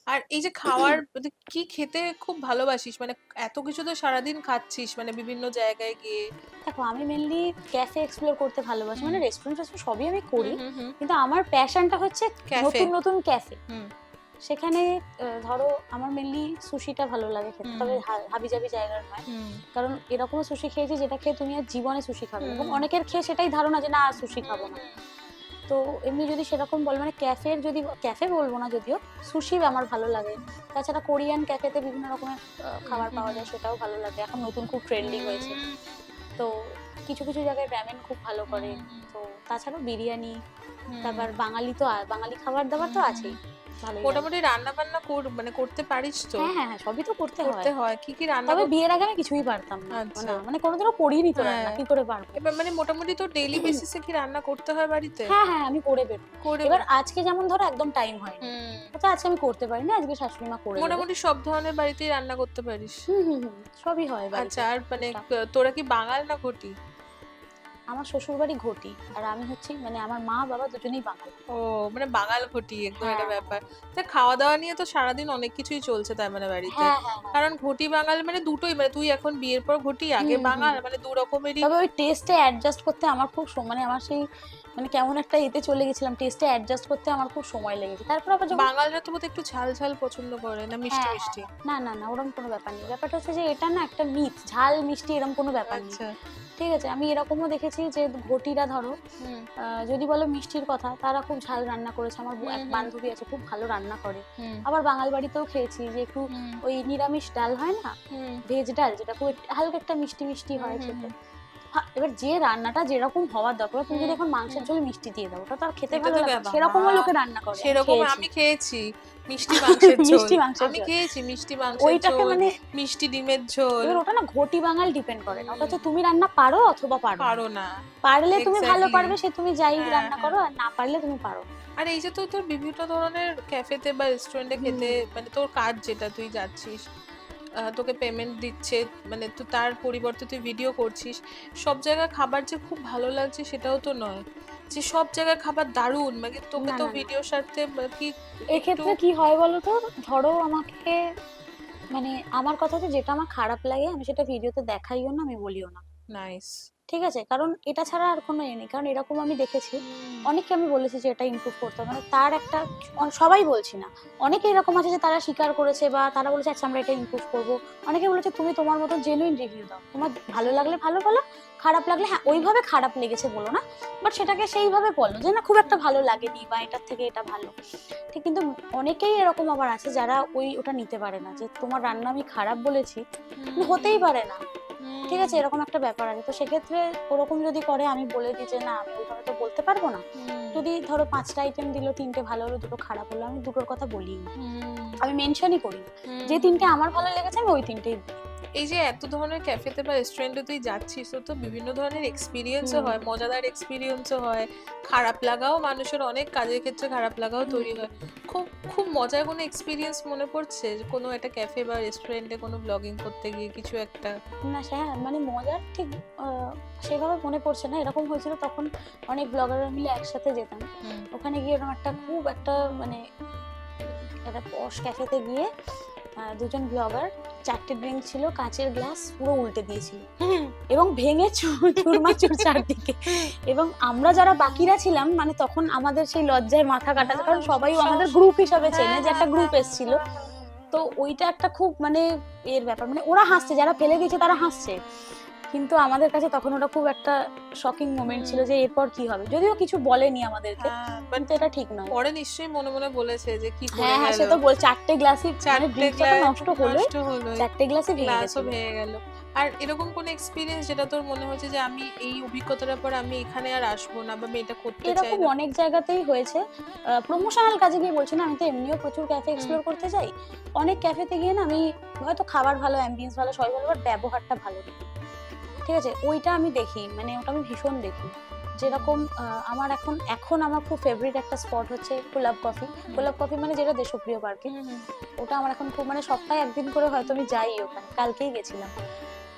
আর এই যে খাওয়ার মানে কি খেতে খুব ভালোবাসিস? মানে এত কিছু তো সারাদিন খাচ্ছিস মানে বিভিন্ন জায়গায় গিয়ে। দেখো, আমি মেইনলি ক্যাফে এক্সপ্লোর করতে ভালোবাসি। হুম, মানে রেস্টুরেন্ট টেস্টুরেন্ট সবই আমি হুম, করি। হুম, হুম। কিন্তু আমার প্যাশনটা হচ্ছে ক্যাফে। নতুন নতুন ক্যাফে। হুম, সেখানে ধরো আমার মেইনলি সুশিটা ভালো লাগে খেতে। হুম, তবে হাবিজাবি জায়গার নয়। হুম, কারণ এরকমও সুশি খেয়েছি যেটা খেয়ে তুমি আর জীবনে সুশি খাবে না। এবং হুম, অনেকের খেয়ে সেটাই ধারণা যে না, আর সুশি হুম, খাবো না। হুম, তো এমনি যদি সেরকম বলে, মানে ক্যাফের যদি, ক্যাফে বলবো না যদিও, সুশি আমার ভালো লাগে। তাছাড়া কোরিয়ান ক্যাফেতে বিভিন্ন রকমের হুম, খাবার হুম, পাওয়া হুম, যায়, সেটাও ভালো লাগে। এখন নতুন খুব ট্রেন্ডিং হয়েছে। হুম, তো কিছু কিছু জায়গায় র‍্যামেন খুব ভালো করে। হুম, হুম, তো তাছাড়াও বিরিয়ানি, হুম, তারপর বাঙালি তো বাঙালি খাবার দাবার তো হুম, হুম। আছেই, ভালোই লাগে। মোটামুটি রান্না বান্না মানে করতে পারিস তো? হ্যাঁ, হ্যাঁ, হ্যাঁ, সবই তো করতে হয়। করতে হয়। কি কি রান্না তবে বিয়ের আগে আমি কিছুই পারতাম না। আচ্ছা। না, মানে কোনোদিনও করিনি তো রান্না, হ্যাঁ। কি করে পারবো? এবার মানে মোটামুটি তোর ডেইলি বেসিসে কি রান্না করতে হয় বাড়িতে? হ্যাঁ, হ্যাঁ, আমি করে বেরোই। করে এবার আজকে যেমন ধরো একদম টাইম হয়নি। হুম। আচ্ছা, আজকে আমি করতে পারিনি, আজকে শাশুড়ি মা করে দেবে। মোটামুটি সব ধরনের বাড়িতেই রান্না করতে পারিস। হুম, হুম, হুম। সবই হয় আচ্ছা, বাড়িতে আর মানে টুকটাক। তোরা কি বাঙাল না ঘটি? আমার শ্বশুরবাড়ি ঘটি। আর আমি হচ্ছি, মানে আমার মা বাবা দুজনেই বাঙালি। ও, মানে বাঙাল ঘটি একদম এটা হ্যাঁ, ব্যাপার। তা খাওয়া-দাওয়া নিয়ে তো সারাদিন অনেক কিছুই চলছে তার মানে বাড়িতে। হ্যাঁ, হ্যাঁ, হ্যাঁ। কারণ ঘটি বাঙাল মানে দুটোই, মানে তুই এখন বিয়ের পর ঘটি, আগে হুম, হুম। বাঙাল, মানে দু রকমেরই। তবে ওই টেস্টে অ্যাডজাস্ট করতে আমার খুব মানে আমার সেই, মানে কেমন একটা এতে চলে গেছিলাম, টেস্টে অ্যাডজাস্ট করতে আমার খুব সময় লেগেছে। তারপর আবার যখন বাঙালরা তো বোধহয় একটু ঝাল, ঝাল পছন্দ করে না মিষ্টি, হ্যাঁ, হ্যাঁ, মিষ্টি? হ্যাঁ। না, না, না, ওরকম কোনো ব্যাপার নেই। ব্যাপারটা হচ্ছে যে এটা না একটা মিথ। ঝাল মিষ্টি এরকম কোনো ব্যাপার নেই। আচ্ছা। ঠিক আছে? আমি এরকমও দেখেছি যে ঘটিরা ধরো হুম, যদি বলো মিষ্টির কথা, তারা খুব ঝাল রান্না করেছে। আমার হুম, এক হুম, বান্ধবী আছে, খুব ভালো রান্না করে। হুম, আবার বাঙাল বাড়িতেও খেয়েছি যে একটু হুম, ওই নিরামিষ ডাল হয় না? হুম, ভেজ ডাল, যেটা খুব হালকা একটা মিষ্টি, মিষ্টি হুম, হয় হুম, খেতে। হুম, এবার যে রান্নাটা যেরকম হওয়ার দরকার, তুমি যদি হুম, এখন মাংসের হুম। ঝোলে মিষ্টি দিয়ে দাও, ওটা তো আর খেতে এটা ভালো তো লাগবে না। বাবা! সেরকমও লোকে রান্না করে, আমি সেরকম খেয়েছি। আমি খেয়েছি। মিষ্টি মাংসের ঝোল। মিষ্টি মাংসের আমি ঝোল। খেয়েছি মিষ্টি মাংসের ওইটাকে ঝোল, মানে মিষ্টি ডিমের ঝোল। এবার ওটা না ঘটি বাঙাল ডিপেন্ড করে না। ওটা হুম, হচ্ছে তুমি রান্না পারো অথবা পারো না। পারো না। পারলে তুমি ভালো এক্সাক্টলি। পারবে, সে তুমি যাই হ্যাঁ, রান্না হ্যাঁ। করো, আর না পারলে তুমি পারো না। আর এই যে তোর বিভিন্ন ধরনের ক্যাফেতে বা রেস্টুরেন্টে খেতে, হুম। মানে তোর কাজ যেটা তুই যাচ্ছিস, তোকে পেমেন্ট দিচ্ছে, মানে তুই তার পরিবর্তে তুই ভিডিও করছিস। সব জায়গায় খাবার যে খুব ভালো লাগছে সেটাও তো নয়। যে সব জায়গায় খাবার দারুণ, মানে তোকে না, তো না, না। ভিডিওর সাথে কি একটু এক্ষেত্রে কি হয় বলো তো? ধরো আমাকে, মানে আমার কথা হচ্ছে যেটা আমার খারাপ লাগে আমি সেটা ভিডিওতে দেখাইও না, আমি বলিও না। নাইস। ঠিক আছে? কারণ এটা ছাড়া আর কোনো নেই। কারণ এরকম আমি দেখেছি, অনেককে আমি বলেছি যে এটা ইমপ্রুভ করতে হবে। মানে তার একটা, সবাই বলছি না। অনেকে এরকম আছে যে তারা স্বীকার করেছে বা তারা বলেছে আচ্ছা আমরা এটা ইমপ্রুভ করব। অনেকে বলেছে তুমি তোমার মতো জেনুইন রিভিউ দাও। তোমার ভালো লাগলে ভালো বলো, খারাপ লাগলে হ্যাঁ ওইভাবে খারাপ লেগেছে বলো না। বাট সেটাকে সেইভাবে বলো যে না, খুব একটা ভালো লাগেনি বা এটার থেকে এটা ভালো। ঠিক, কিন্তু অনেকেই এরকম আবার আছে যারা ওটা নিতে পারে না যে তোমার রান্না আমি খারাপ বলেছি। মানে হতেই পারে না। ঠিক আছে, এরকম একটা ব্যাপার আছে। তো সেক্ষেত্রে ওরকম যদি করে আমি বলে দিই যে না, আমি ওইভাবে তো বলতে পারবো না। যদি ধরো 5টা আইটেম দিল, 3টে ভালো হলো, 2টো খারাপ হলো, আমি 2টোর কথা বলিই না। আমি মেনশনই করি না। যে 3টে আমার ভালো লেগেছে আমি ওই 3টেই বলি। এই যে এত ধরনের ক্যাফেতে বা রেস্টুরেন্টে তুই যাচ্ছিস, তোর তো বিভিন্ন ধরনের এক্সপিরিয়েন্সও হয়, মজাদার এক্সপিরিয়েন্সও হয়, খারাপ লাগাও, মানুষের অনেক কাজের ক্ষেত্রে খারাপ লাগাও তৈরি হয়। খুব খুব মজার কোনো এক্সপিরিয়েন্স মনে পড়ছে কোনো একটা ক্যাফে বা রেস্টুরেন্টে কোনো ব্লগিং করতে গিয়ে কিছু একটা? না, হ্যাঁ, মানে মজার ঠিক সেভাবে মনে পড়ছে না। এরকম হয়েছিল তখন অনেক ব্লগাররা মিলে একসাথে যেতাম। ওখানে গিয়ে এরকম একটা খুব একটা মানে একটা পশ ক্যাফেতে গিয়ে দুজন ব্লগার, 4টে ড্রিঙ্ক ছিল, কাঁচের গ্লাস পুরো উল্টে দিয়েছিল এবং ভেঙে চুরমাচুর চারদিকে। এবং আমরা যারা বাকিরা ছিলাম, মানে তখন আমাদের সেই লজ্জায় মাথা কাটা, কারণ সবাই আমাদের গ্রুপ হিসাবে চেনে যে একটা গ্রুপ এসেছিল। তো ওইটা একটা খুব মানে এর ব্যাপার, মানে ওরা হাসছে, যারা ফেলে দিয়েছে তারা হাসছে, কিন্তু আমাদের কাছে তখন ওটা খুব একটা শকিং মোমেন্ট ছিল যে এরপর কি হবে। যদিও কিছু বলেনি আমাদেরকে, কিন্তু এটা ঠিক নয়। পরে নিশ্চয়ই মনে মনে বলেছে যে কি করে হ্যাঁ হ্যাঁ, গেল। সে তো বল 4টে গ্লাসই, মানে 4টে ড্রিঙ্কটা তো নষ্ট হলো, হলো, 4টে গ্লাসই ভেঙে গ্লাসও গেছে। ভেঙে গেল। আর এরকম কোন এক্সপেরিয়েন্স যেটা তোর মনে হচ্ছে যে আমি এই অভিজ্ঞতাটার পর আমি এখানে আর আসবো না, বা আমি এটা করতে চাই এরকম না? অনেক জায়গাতেই হয়েছে। প্রমোশনাল কাজে গিয়ে বলছি না, আমি তো এমনিও প্রচুর ক্যাফে এক্সপ্লোর করতে যাই। অনেক ক্যাফেতে গিয়ে না আমি হয়তো খাবার ভালো, অ্যাম্বিয়েন্স ভালো, সবাই ভালো, বাট ব্যবহারটা ভালো নেই, ঠিক আছে? ওইটা আমি দেখি, মানে ওটা আমি ভীষণ দেখি। যেরকম আমার এখন আমার খুব ফেভারিট একটা স্পট হচ্ছে গোলাপ কফি। গোলাপ কফি মানে যেটা দেশপ্রিয় পার্কে, ওটা আমার এখন খুব, মানে সপ্তাহে একদিন করে হয়তো আমি যাই ওখানে। কালকেই গেছিলাম।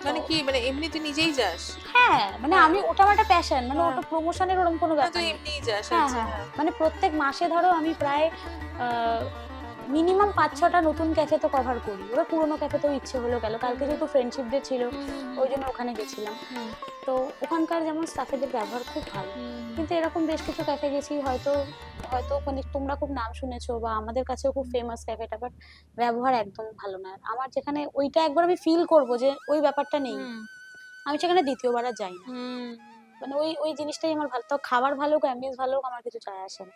মানে কি, মানে এমনি তুই নিজেই যাস? হ্যাঁ, মানে আমি ওটা আমার একটা প্যাশন, মানে ওটা প্রমোশনের ওরকম কোনো না, ব্যাপার তুই নেই। এমনিই যাস? হ্যাঁ আচ্ছা, হ্যাঁ, মানে প্রত্যেক মাসে ধরো আমি প্রায় মিনিমাম 5-6টা নতুন ক্যাফে তো কভার করি। ওরা পুরোনো ক্যাফেতেও ইচ্ছে হলো গেল, কালকে যেহেতু ফ্রেন্ডশিপ ডে ছিল ওই জন্য ওখানে গেছিলাম। তো ওখানকার যেমন স্টাফেদের ব্যবহার খুব ভালো, কিন্তু এরকম বেশ কিছু ক্যাফে গেছি, হয়তো হয়তো মানে তোমরা খুব নাম শুনেছো বা আমাদের কাছেও খুব ফেমাস ক্যাফেটা, বাট ব্যবহার একদম ভালো না। আমার যেখানে ওইটা একবার আমি ফিল করবো যে ওই ব্যাপারটা নেই, আমি সেখানে দ্বিতীয়বার আর যাই না। মানে ওই ওই জিনিসটাই আমার ভালো। তো খাবার ভালো হোক, অ্যাম্বিয়েন্স ভালো হোক, আমার কিছু যায় আসে না।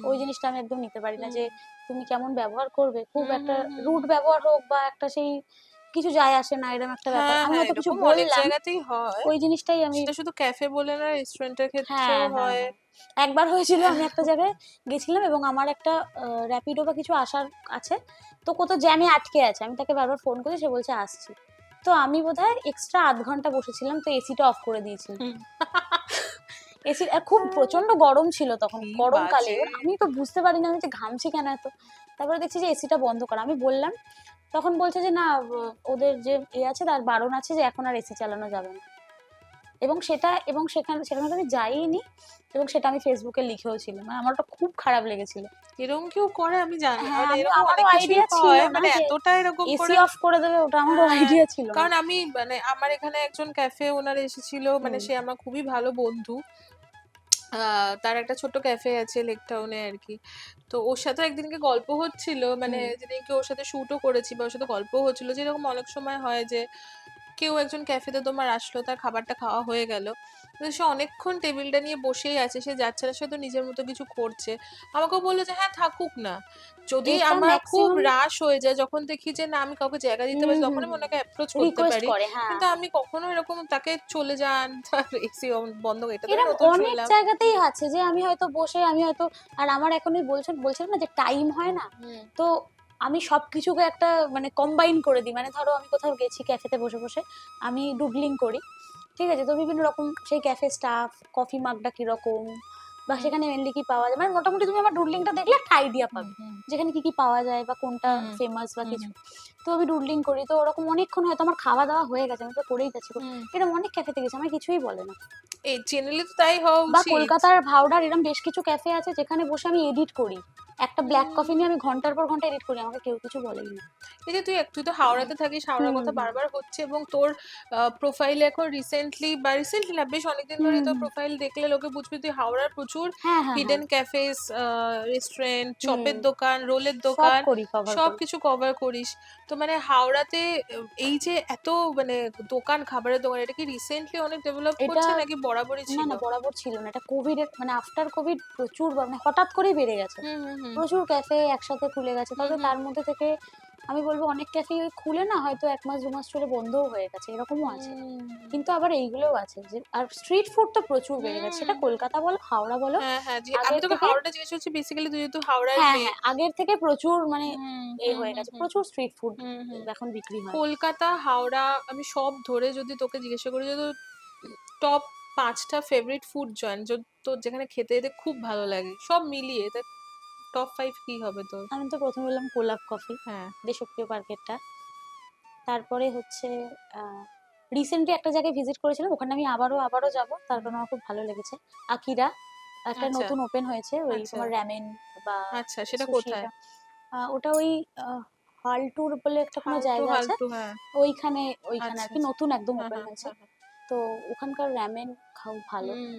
ওই জিনিসটা আমি একদম নিতে পারি না যে তুমি কেমন ব্যবহার করবে, খুব একটা রুড ব্যবহার হোক বা একটা সেই কিছু যায় আসে না, এরকম একটা ব্যাপার। হ্যাঁ আমি হ্যাঁ, হয়তো কিছু এরকম অনেক বললাম, জায়গাতেই হয়। ওই জিনিসটাই আমি। সেটা শুধু ক্যাফে বলে না, রেস্টুরেন্টের হ্যাঁ ক্ষেত্রেও হ্যাঁ হয়। হ্যাঁ। একবার হয়েছিল, আমি একটা জায়গায় গেছিলাম এবং আমার একটা র্যাপিডো বা কিছু আসার আছে, তো কোথাও জ্যামে আটকে আছে, আমি তাকে বারবার ফোন করি, সে বলছে আসছি। তো আমি বোধহয় এক্সট্রা আধ ঘন্টা বসেছিলাম, তো এসিটা অফ করে দিয়েছিলাম। এসি খুব প্রচন্ড গরম ছিল তখন, কি গরমকালে। বাজে। এবার আমি তো বুঝতে পারি না, আমি যে ঘামছি কেন এত। তারপরে দেখছি যে এসিটা বন্ধ করা, আমি বললাম, তখন বলছে যে না, ওদের যে আছে তার বারণ আছে যে এখন আর এসি চালানো যাবে না। এবং সেখানে তো আমি যাইনি, এবং সেটা আমি ফেসবুকে লিখেও ছিলাম। মানে আমার ওটা খুব খারাপ লেগেছিল। এরকম কেউ করে আমি জানি, হ্যাঁ, মানে এরকম আমারও অনেক কিছুই আইডিয়া ছিল হয়, না মানে যে এতটা এরকম এসি করে। অফ করে দেবে, ওটা আমারও হ্যাঁ, আইডিয়া ছিল না। কারণ আমি মানে আমার এখানে একজন ক্যাফে ওনার এসেছিল, মানে সে আমার খুবই ভালো বন্ধু। তার একটা ছোট্ট ক্যাফে আছে লেক টাউনে আর কি। তো ওর সাথে একদিনকে গল্প হচ্ছিল, মানে যেদিনকে ওর সাথে শুটও করেছি বা ওর সাথে গল্প হচ্ছিল, যেরকম অনেক সময় হয় যে কেউ একজন ক্যাফেতে তোমার আসলো, তার খাবারটা খাওয়া হয়ে গেল, কিন্তু সে অনেকক্ষণ টেবিলটা নিয়ে বসেই আছে, সে যাচ্ছে না, সে তো নিজের মতো কিছু করছে। আমাকেও বললো যে হ্যাঁ থাকুক না। যদি এটা আমার খুব ম্যাক্সিমাম রাশ হয়ে যায়, যখন দেখি যে না আমি কাউকে জায়গা দিতে পারছি, তখন আমি ওনাকে অ্যাপ্রোচ করতে রিকোয়েস্ট পারি। করে, হ্যাঁ। কিন্তু আমি কখনো এরকম তাকে চলে যান তার এসি বন্ধ, এটা তো আমি এরকম নতুন অনেক শুনলাম। জায়গাতেই আছে যে আমি হয়তো বসে, আমি হয়তো, আর আমার এখনই বলছিলাম না যে টাইম হয় না, তো আমি সবকিছুকে একটা মানে কম্বাইন করে দিই। মানে ধরো আমি কোথাও গেছি ক্যাফেতে বসে বসে আমি ডুডলিং করি, ঠিক আছে? তো বিভিন্ন রকম সেই ক্যাফে স্টাফ, কফি মাগটা কিরকম, বা সেখানে মেনলি কি পাওয়া যায়, মানে মোটামুটি তুমি আমার ডুডলিংটা দেখলে একটা আইডিয়া পাবে যেখানে কি কি পাওয়া যায় বা কোনটা ফেমাস বা কিছু। তো আমি ডুডলিং করি, তো ওরকম অনেকক্ষণ হয়তো আমার খাওয়া দাওয়া হয়ে গেছে, আমি তো করেই যাচ্ছি, এরকম অনেক ক্যাফেতে গেছি, আমার কিছুই বলে না। এই জেনারেলি তো তাই হওয়া বা উচিত। কলকাতার ভাওডার এরকম বেশ কিছু ক্যাফে আছে যেখানে বসে আমি এডিট করি, একটা ব্ল্যাক কফি নিয়ে আমি ঘন্টার পর ঘন্টা এডিট করি, আমাকে কেউ কিছু বলেই না। এই যে তুই তো হাওড়াতে থাকিস, হাওড়ার কথা বারবার হচ্ছে, এবং তোর প্রোফাইলে এখন রিসেন্টলি না, বেশ অনেকদিন ধরে তোর প্রোফাইল দেখলে লোকে বুঝবে তুই হাওড়ার প্রচুর হ্যাঁ হ্যাঁ হিডেন ক্যাফেস, রেস্টুরেন্ট, চপের দোকান, রোলের সব দোকান, করি, কভার সব করি। কিছু কভার করিস। তো মানে হাওড়াতে এই যে এত মানে দোকান, খাবারের দোকান, এটা কি রিসেন্টলি অনেক ডেভেলপ এটা করছে নাকি বরাবরই না ছিল? না, বরাবর ছিল না, এটা কোভিড এর মানে আফটার কোভিড প্রচুর, মানে হঠাৎ করেই বেড়ে গেছে। প্রচুর ক্যাফে একসাথে খুলে গেছে, তবে তার মধ্যে থেকে আমি বলবো অনেক ক্যাফে ওই খুলে না হয়তো 1 মাস 2 মাস চলে বন্ধও হয়ে গেছে, এরকমও আছে। কিন্তু আবার এইগুলোও আছে যে, আর স্ট্রিট ফুড তো প্রচুর বেড়ে গেছে, সেটা কলকাতা বলো হাওড়া বলো। হ্যাঁ হ্যাঁ, আমি আগের তোকে থেকে, হাওড়াটা জিজ্ঞেস করছি বেসিক্যালি, তুই যেহেতু হাওড়ার হ্যাঁ মেয়ে। হ্যাঁ, আগের থেকে প্রচুর মানে হয়ে গেছে, প্রচুর স্ট্রিট ফুড এখন বিক্রি হয়। কলকাতা, হাওড়া, আমি সব ধরে যদি তোকে জিজ্ঞাসা করি যে টপ 5টা ফেভারিট ফুড জয়েন্ট তোর যেখানে খেতে যেতে খুব ভালো লাগে, সব মিলিয়ে টপ 5 কি হবে তোর? আমি তো প্রথমে বললাম গোলাপ কফি, হ্যাঁ। দেশপ্রিয় পার্কেরটা। তারপরে হচ্ছে রিসেন্টলি একটা জায়গায় ভিজিট করেছিলাম, ওখানে আমি আবারও যাব, তার কারণ আমার খুব ভালো লেগেছে। আকিরা একটা আচ্ছা নতুন ওপেন হয়েছে, ওই আচ্ছা তোমার র্যামেন বা আচ্ছা, সেটা কোথায়? সুশিটা। ওটা ওই হালটুর বলে একটা কোনো জায়গা আছে, হালটু, হ্যাঁ। ওইখানে ওইখানে আচ্ছা, আর কি আচ্ছা। নতুন একদম হ্যাঁ, ওপেন হ্যাঁ, হয়েছে। হ্যাঁ, হ্যাঁ। তো ওখানকার র‍্যামেন খাও ভালো, হুম,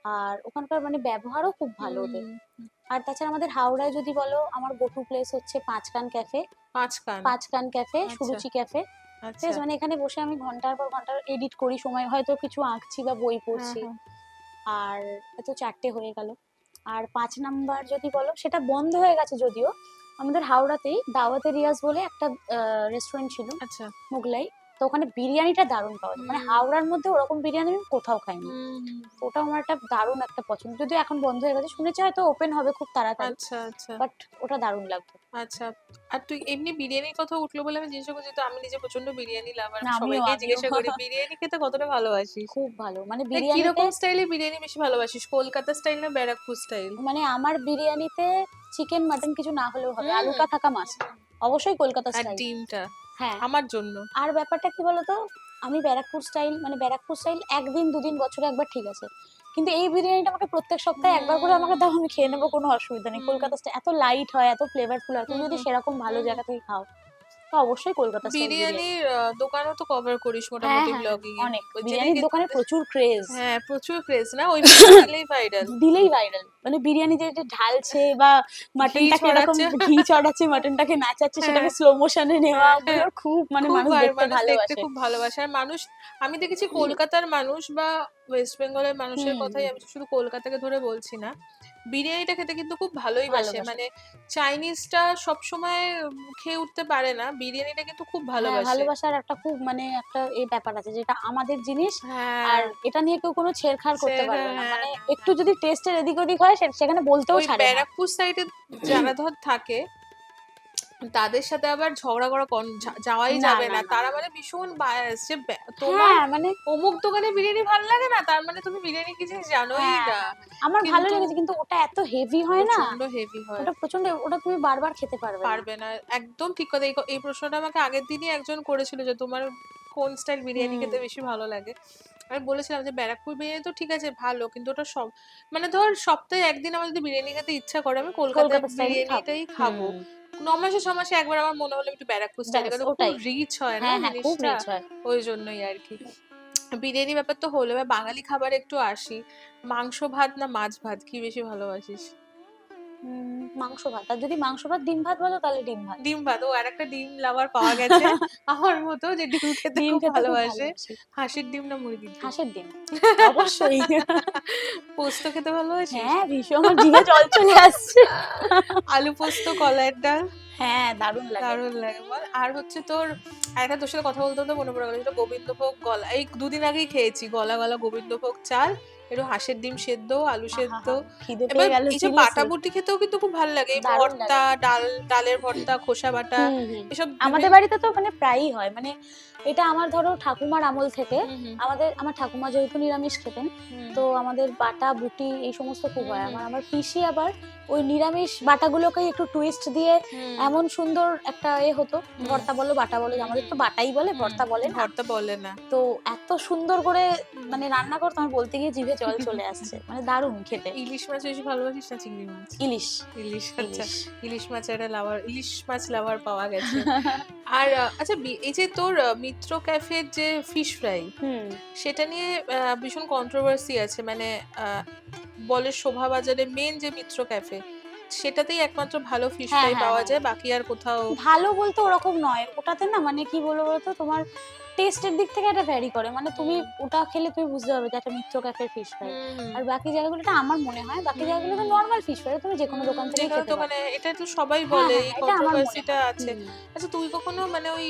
আর ওখানকার মানে ব্যবহারও খুব ভালো ওদের। হুম, হুম। আর তাছাড়া আমাদের হাওড়ায় যদি বলো, আমার গো টু প্লেস হচ্ছে পাঁচকান ক্যাফে। ৫ কান। পাঁচকান ক্যাফে, আচ্ছা, সুরুচি ক্যাফে। ঠিক আচ্ছা। আছে, মানে এখানে বসে আমি ঘন্টার পর ঘন্টা এডিট করি, সময় হয়তো কিছু আঁকছি বা বই হ্যাঁ, পড়ছি। হ্যাঁ। আর এত 4টে হয়ে গেল। আর ৫ নাম্বার যদি বলো, সেটা বন্ধ হয়ে গেছে যদিও। আমাদের হাওড়াতেই দাওয়াতে রিয়াজ বলে একটা রেস্টুরেন্ট ছিল, আচ্ছা। মোগলাই। তো ওখানে বিরিয়ানিটা দারুণ পাওয়া যায়, মানে হুম, হাওড়ার মধ্যে ওরকম বিরিয়ানি আমি কোথাও খাইনি। হুম, তো ওটা আমার একটা দারুণ একটা পছন্দ, যদিও এখন বন্ধ হয়ে গেছে, শুনেছি হয়তো ওপেন হবে খুব তাড়াতাড়ি। আচ্ছা, আচ্ছা, বাট ওটা দারুণ লাগতো। আচ্ছা। আর তুই এমনি বিরিয়ানির কথা উঠলো বলে আমি জিজ্ঞাসা করছি, তো আমি নিজে প্রচন্ড বিরিয়ানি লাভার। না, আমি আমিও সবাইকেই আমিও জিজ্ঞাসা করি বিরিয়ানি খেতে কতটা ভালোবাসিস? খুব ভালো, মানে লাইক বিরিয়ানিতে, কিরকম স্টাইলে বিরিয়ানি বেশি ভালোবাসিস? কলকাতা স্টাইল না ব্যারাকপুর স্টাইল? মানে আমার বিরিয়ানিতে চিকেন মাটন কিছু না হলেও হবে, হুম, আলুটা থাকা মাস্ট। অবশ্যই কলকাতা আর স্টাইল। ডিমটা হ্যাঁ। আমার জন্য। আর ব্যাপারটা কি বলতো, আমি ব্যারাকপুর স্টাইল, মানে ব্যারাকপুর স্টাইল একদিন দুদিন বছরে একবার ঠিক আছে, কিন্তু এই বিরিয়ানিটা আমাকে প্রত্যেক সপ্তাহে একবার করে আমাকে দাও, আমি খেয়ে নেবো, কোনো অসুবিধা নেই। হুম, কলকাতা স্টাইল এত লাইট হয়, এত ফ্লেভারফুল হয়, তুমি হুম, যদি হুম, সেরকম ভালো হুম, জায়গা থেকে খাও, তো অবশ্যই কলকাতা স্টাইল বিরিয়ানি। বিরিয়ানির দোকানও তো কভার করিস হ্যাঁ মোটামুটি হ্যাঁ হ্যাঁ, ব্লগিং এ। অনেক ওই বিরিয়ানির যেদিনকে দোকানে প্রচুর ক্রেজ। হ্যাঁ, প্রচুর ক্রেজ না? ওই ভিডিও দিলেই ভাইরাল। দিলেই ভাইরাল, মানে বিরিয়ানি যে ঢালছে বা ঘি মাটনটাকে এরকম ছড়াচ্ছে। ঘি চড়াচ্ছে, মাটনটাকে নাচাচ্ছে, হ্যাঁ, সেটাকে স্লো মোশনে নেওয়া, হ্যাঁ, ওগুলো হ্যাঁ। খুব মানে খুব মানুষ দেখতে মানুষ দেখতে ভালোবাসে। খুব ভালোবাসে। আর মানুষ, আমি দেখেছি কলকাতার মানুষ বা ওয়েস্ট বেঙ্গলের মানুষের হুম কথাই, হুম, আমি শুধু কলকাতাকে ধরে বলছি না, বিরিয়ানিটা খেতে কিন্তু খুব ভালোই বাসে। ভালোবাসে। মানে চাইনিজটা সবসময় খেয়ে উঠতে পারে না, বিরিয়ানিটা কিন্তু খুব হ্যাঁ, ভালোবাসে। ভালোবাসার একটা খুব মানে একটা ব্যাপার আছে, যেটা আমাদের জিনিস। হ্যাঁ, আর এটা নিয়ে কেউ কোনো ছেড়খাড় করতে হ্যাঁ, পারবে না, হ্যাঁ, মানে হ্যাঁ, একটু হ্যাঁ। যদি টেস্টের এদিক ওদিক হয়, সেখানে বলতেও ওই ছাড়ে না। ব্যারাকপুর সাইডে যারা ধর থাকে তাদের সাথে আবার ঝগড়া করা যাওয়াই না যাবে না না। না, তারা মানে ভীষণ বায়াস যে তোমার হ্যাঁ মানে, অমুক দোকানে বিরিয়ানি ভালো লাগে না, তার মানে তুমি বিরিয়ানি কি জিনিস জানোই হ্যাঁ না। হ্যাঁ হ্যাঁ। আমার ভালো কিন্তু লেগেছে, কিন্তু ওটা এত হেভি হয় না, প্রচন্ড হেভি হয়। ওটা প্রচন্ড, ওটা তুমি বারবার খেতে পারবে না। পারবে না, একদম ঠিক কথা। এই প্রশ্নটা আমাকে আগের দিনই একজন করেছিল যে তোমার কোন স্টাইল বিরিয়ানি হুম, খেতে বেশি ভালো লাগে। আমি বলেছিলাম যে ব্যারাকপুর বিরিয়ানি তো ঠিক আছে ভালো, কিন্তু ওটা সব মানে ধর সপ্তাহে একদিন আমার যদি বিরিয়ানি খেতে ইচ্ছা করে, আমি কলকাতায় কলকাতা স্টাইলই খাবো। বিরিয়ানিটাই খাবো। হুম, ৯ মাসে ৬ মাসে একবার আমার মনে হলো একটু ব্যারাকপুর স্টাইলে, ব্যাস কারণ খুব ওটাই। রিচ হয় না হ্যাঁ হ্যাঁ, খুব জিনিসটা। রিচ হয়। ওই জন্যই আর কি। বিরিয়ানি ব্যাপার তো হলো, এবার বাঙালি খাবারে একটু আসি। মাংস ভাত না মাছ ভাত, কি বেশি ভালোবাসিস? মাংস ভাত, আর যদি মাংস ভাত ডিম ভাত বলো, তাহলে ডিম ভাত। ডিম ভাত। ও আরেকটা ডিম লাভার পাওয়া গেছে আমার মতো, যে ডিম খেতে ডিম খুব খেতে খুব ভালোবাসে। ভালোবাসি। হাঁসের ডিম না মুরগির ডিম? হাঁসের ডিম, অবশ্যই। পোস্ত খেতে ভালোবাসিস? হ্যাঁ, ভীষণ, আমার জিভে জল চলে আসছে। আলু পোস্ত, কলাইয়ের ডাল হ্যাঁ, দারুণ লাগে। দারুণ লাগে বল। আর হচ্ছে তোর আরেকটা, তোর সাথে কথা বলতে বলতে মনে পড়ে গেল, সেটা গোবিন্দভোগ গলা, এই দুদিন আগেই খেয়েছি গলা গলা গোবিন্দভোগ চাল, একটু হাঁসের ডিম সেদ্ধ, আলু সেদ্ধ। আহা, খিদে এবার পেয়ে গেল এই যে বাটা সিরিয়াসলি। বুটি খেতেও কিন্তু খুব ভালো লাগে, এই দারুণ ভর্তা, লাগে। ডালের ভর্তা, খোসা বাটা, হুম হুম। এসব আমাদের বাড়িতে তো মানে প্রায়ই হয়, মানে এটা আমার ধরো ঠাকুমার আমল থেকে। হুম, হুম, আমার ঠাকুমা যেহেতু নিরামিষ খেতেন, হুম, তো আমাদের বাটা বুটি এই সমস্ত খুব হুম, হয়। হুম, আমার পিসি আবার ওই নিরামিষ বাটাগুলোকে একটু টুইস্ট দিয়ে হুম, এমন সুন্দর একটা হতো, হুম, ভর্তা বলো বাটা বলো, হুম, আমাদের হুম, তো বাটাই বলে, হুম, ভর্তা বলে না। ভর্তা বলে না। তো এত সুন্দর করে মানে রান্না করতো, আমার বলতে গিয়ে জিভে জল চলে আসছে, মানে দারুণ খেতে। ইলিশ মাছ বেশি ভালোবাসিস না চিংড়ি মাছ? ইলিশ। ইলিশ, আচ্ছা। ইলিশ। ইলিশ মাছের একটা লাভার, ইলিশ মাছ লাভার পাওয়া গেছে। আর আচ্ছা, এই যে তোর মিত্র ক্যাফের যে ফিশ ফ্রাই, হুম। সেটা নিয়ে ভীষণ কন্ট্রোভার্সি আছে। মানে বলে শোভাবাজারে মেন যে মিত্র ক্যাফে, সেটাতেই একমাত্র ভালো ফিশ হ্যাঁ ফ্রাই হ্যাঁ পাওয়া হ্যাঁ, যায়, বাকি আর কোথাও। ভালো বলতে ওরকম নয় ওটাতে, না মানে কি বলবো বলতো, তোমার টেস্টের দিক থেকে এটা ভ্যারি করে, মানে তুমি হুম, ওটা খেলে তুমি বুঝতে পারবে যে একটা মিত্র ক্যাফের ফিশ ফ্রাই। হুম, হুম, আর বাকি জায়গাগুলোটা আমার মনে হয়, বাকি হুম, জায়গাগুলো তো হুম, নর্মাল ফিশ ফ্রাই, তুমি যে কোনো দোকান থেকেই যেখানে খেতে পারো। দোকানে এটা তো সবাই হ্যাঁ বলে, হ্যাঁ এই হ্যাঁ, এটা আমার মনে কন্ট্রোভার্সিটা হয়। আছে। আচ্ছা, তুই কখনো মানে ওই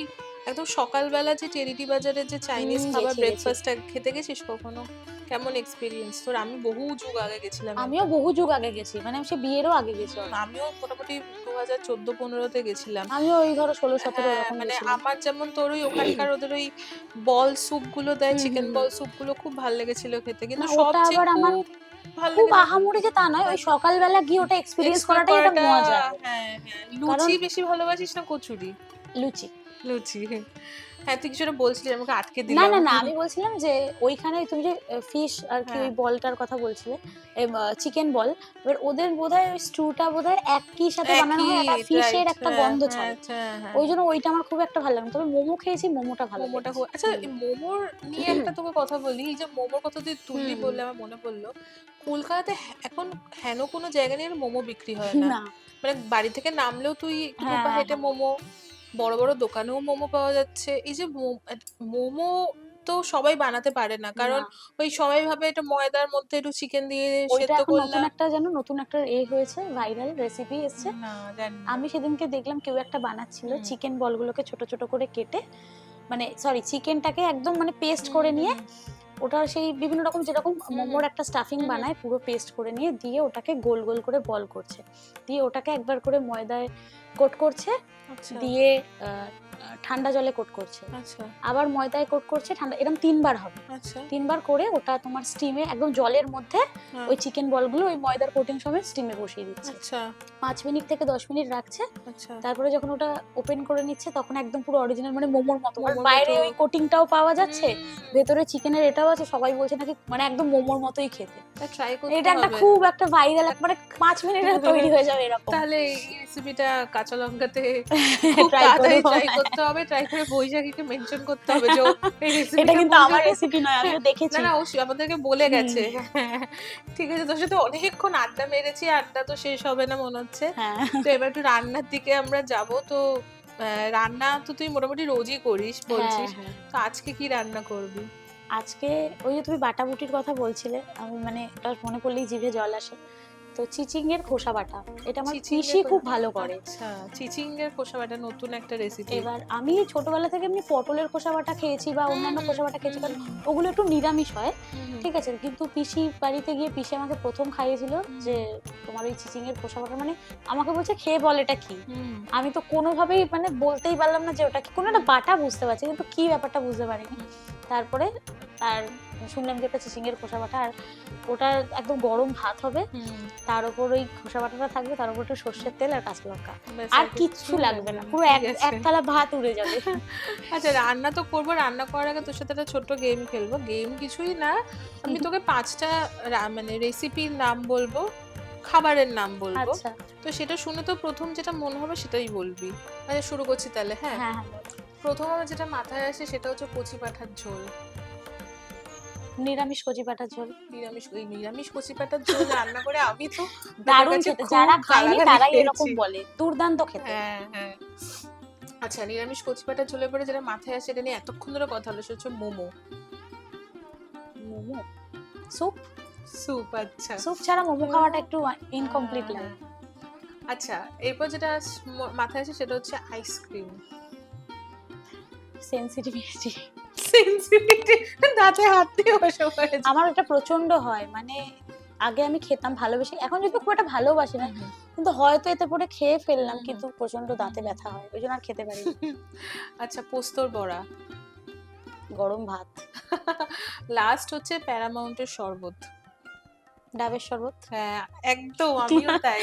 একদম সকালবেলা যে টেরিটি বাজারে যে চাইনিজ খাবার গেছি গেছি। ব্রেকফাস্ট খেতে গেছিস কখনো? কেমন এক্সপিরিয়েন্স তোর? আমি বহু যুগ আগে গেছিলাম আমিও একবার। বহু যুগ আগে গেছি, মানে আমি সে বিয়েরও আগে গেছি অনেক। আমিও মোটামুটি 2014-15-তে গেছিলাম। আমিও ওই ধরো 16-17 হ্যাঁ, এরকম মানে গেছিলাম। আমার যেমন তোর ওই ওখানকার ওদের ওই বল স্যুপ গুলো দেয়, হুম চিকেন হুম হুম। বল স্যুপ গুলো খুব ভাল লেগেছিল খেতে, না, কিন্তু ওটা সবচেয়ে আবার আমার খুব ভাল খুব লেগেছে আহামরি যে তা নয়, ওই সকালবেলা গিয়ে ওটা এক্সপিরিয়েন্স এক্সপ্লোর করাটাই একটা করাটা। মজা। হ্যাঁ, হ্যাঁ। কারণ লুচি বেশি ভালোবাসিস না কচুরি? লুচি। লুচি। হ্যাঁ তুই কিছু একটা বলছিলি, আমাকে আটকে না দিলাম। না না, আমি বলছিলাম যে ওইখানে তুমি যে ফিশ আর কি হ্যাঁ। ওই বলটার কথা বলছিলে, চিকেন বল, এবার ওদের বোধহয় ওই স্টুটা বোধহয় একই সাথে বানানো হয়, একটা ফিশের একটা গন্ধ ছাড়ে, ওই জন্য ওইটা আমার খুব একটা ভালো লাগে। তবে মোমো খেয়েছি, মোমোটা ভালো মোমোটা লেগেছে। আচ্ছা, এই মোমোর নিয়ে একটা তোকে কথা বলি, এই যে মোমোর কথা তুই তুললি হুম। বললে আমার মনে পড়লো, কলকাতাতে এখন হেন কোনো জায়গা নেই মোমো বিক্রি হয় না। না। মানে বাড়ি থেকে নামলেও তুই একটু হ্যাঁ পা হেঁটে হ্যাঁ মোমো, বড় বড় দোকানেও মোমো পাওয়া যাচ্ছে। এই যে মোমো তো সবাই বানাতে পারে না, কারণ না, ওই সবাই ভাবে এটা ময়দার মধ্যে একটু চিকেন দিয়ে ওইটা সেদ্ধ এখন নতুন করলাম। একটা যেন নতুন একটা হয়েছে, ভাইরাল রেসিপি এসছে। না জানি না। আমি সেদিনকে দেখলাম কেউ একটা বানাচ্ছিল, হুম। চিকেন বলগুলোকে ছোট ছোট করে কেটে, মানে সরি চিকেনটাকে একদম মানে পেস্ট করে নিয়ে, ওটা সেই বিভিন্ন রকম যেরকম মোমোর একটা স্টাফিং হুম, হুম। বানায় পুরো পেস্ট করে নিয়ে দিয়ে ওটাকে গোল গোল করে বল করছে, দিয়ে ওটাকে একবার করে ময়দায় কোট করছে, আচ্ছা দিয়ে ঠান্ডা জলে কোট করছে, আচ্ছা আবার ময়দায় কোট করছে, ঠান্ডা, এরকম 3 বার হবে। আচ্ছা 3 বার করে ওটা তোমার স্টিমে একদম জলের মধ্যে হ্যাঁ, ওই চিকেন বলগুলো ওই ময়দার কোটিং সমেত স্টিমে বসিয়ে দিচ্ছে, আচ্ছা 5 মিনিট থেকে 10 মিনিট রাখছে, আচ্ছা তারপরে যখন ওটা ওপেন করে নিচ্ছে তখন একদম পুরো অরিজিনাল মানে মোমোর মতো, আর মোমোর বাইরে মতো। ওই কোটিংটাও পাওয়া যাচ্ছে, হুম। ভেতরে চিকেনের এটাও আছে, সবাই বলছে নাকি মানে একদম মোমোর মতোই খেতে। ট্রাই করতে এটা একটা হবে। খুব একটা ভাইরাল, মানে 5 মিনিটে তৈরি হয়ে যাবে এরকম। তাহলে এই রেসিপিটা কাঁচা লঙ্কাতে খুব ট্রাই তাড়াতাড়ি করবো। ট্রাই করতে হবে, ট্রাই করে বৈশাখীকে মেনশন করতে হবে যে ও এই রেসিপিটা এটা কিন্তু আমার রেসিপি নয়, আমিও না দেখেছি। না ও আমাদেরকে বলে গেছে। ঠিক আছে, তোর সাথে অনেকক্ষণ আড্ডা মেরেছি, আড্ডা তো শেষ হবে না মনে হচ্ছে। হ্যাঁ। তো এবার একটু রান্নার দিকে আমরা যাব। তো রান্না তো তুই মোটামুটি রোজই করিস বলছিস, হ্যাঁ। তো আজকে কি রান্না করবি? আজকে ওই যে তুমি বাটাবুটির কথা বলছিলে, আমি মানে ওটা মনে করলেই জিভে জল আসে, তো চিচিংয়ের খোসা বাটা, এটা আমার পিসি খুব ভালো করে। আচ্ছা, চিচিংয়ের খোসা বাটা নতুন একটা রেসিপি। এবার আমি ছোটবেলা থেকে এমনি পটলের খোসা বাটা খেয়েছি বা অন্যান্য খোসা বাটা খেয়েছি, কারণ ওগুলো একটু নিরামিষ হয়, ঠিক আছে, কিন্তু পিসি বাড়িতে গিয়ে পিসি আমাকে প্রথম খাইয়েছিল যে তোমার ওই চিচিংয়ের খোসা বাটা, মানে আমাকে বলছে খেয়ে বল এটা কি, আমি তো কোনোভাবেই মানে বলতেই পারলাম না যে ওটা কি, কোনো একটা বাটা বুঝতে পারছি কিন্তু কি ব্যাপারটা বুঝতে পারিনি। তারপরে আর শুনলাম যে একটা চিচিংয়ের খোসা বাটা, আর ওটা একদম গরম ভাত হবে, তার উপর ওই খোসা বাটাটা থাকবে, তার উপর একটু সর্ষের তেল আর কাঁচা লঙ্কা, আর কিচ্ছু লাগবে না, পুরো এক থালা ভাত উড়ে যাবে। আচ্ছা রান্না তো করবো, রান্না করার আগে তোর সাথে একটা ছোট্ট গেম খেলবো। গেম কিছুই না, আমি তোকে 5টা মানে রেসিপির নাম বলবো, খাবারের নাম বলবো, আচ্ছা তো সেটা শুনে তো প্রথম যেটা মনে হবে সেটাই বলবি। আচ্ছা শুরু করছি তাহলে। হ্যাঁ হ্যাঁ হ্যাঁ। প্রথম আমার যেটা মাথায় আসে সেটা হচ্ছে কচি পাঁঠার ঝোল। নিরামিষ কচি পাঁঠার ঝোল। নিরামিষ কচি পাঁঠার ঝোল রান্না করে আমি তো দারুণ খেতে, যারা খায়নি তারাই এরকম বলে, দুর্দান্ত খেতে। হ্যাঁ হ্যাঁ। আচ্ছা নিরামিষ কচি পাঁঠার ঝোলের পরে যেটা মাথায় আসে, এটা নিয়ে এতক্ষণ ধরে কথা হলো, সেটা হচ্ছে মোমো। মোমো, স্যুপ। স্যুপ, আচ্ছা স্যুপ ছাড়া মোমো খাওয়াটা একটু ইনকমপ্লিট লাগে। আচ্ছা এরপর যেটা মাথায় আসে সেটা হচ্ছে আইসক্রিম। সেনসিটিভিটি, দাঁতে হাত দিয়ে বসে পড়েছে। আমার এটা প্রচন্ড হয়, মানে আগে আমি খেতাম ভালোবেসে, এখন যদি খুব একটা ভালোবাসি না, কিন্তু হয়তো এতে পরে খেয়ে ফেললাম, কিন্তু প্রচন্ড দাঁতে ব্যথা হয়, ওই জন্য আর খেতে পারি না। আচ্ছা পোস্তর বড়া। গরম ভাত। লাস্ট হচ্ছে প্যারামাউন্টের শরবত। ডাবের শরবত। হ্যাঁ একদম, আমিও তাই।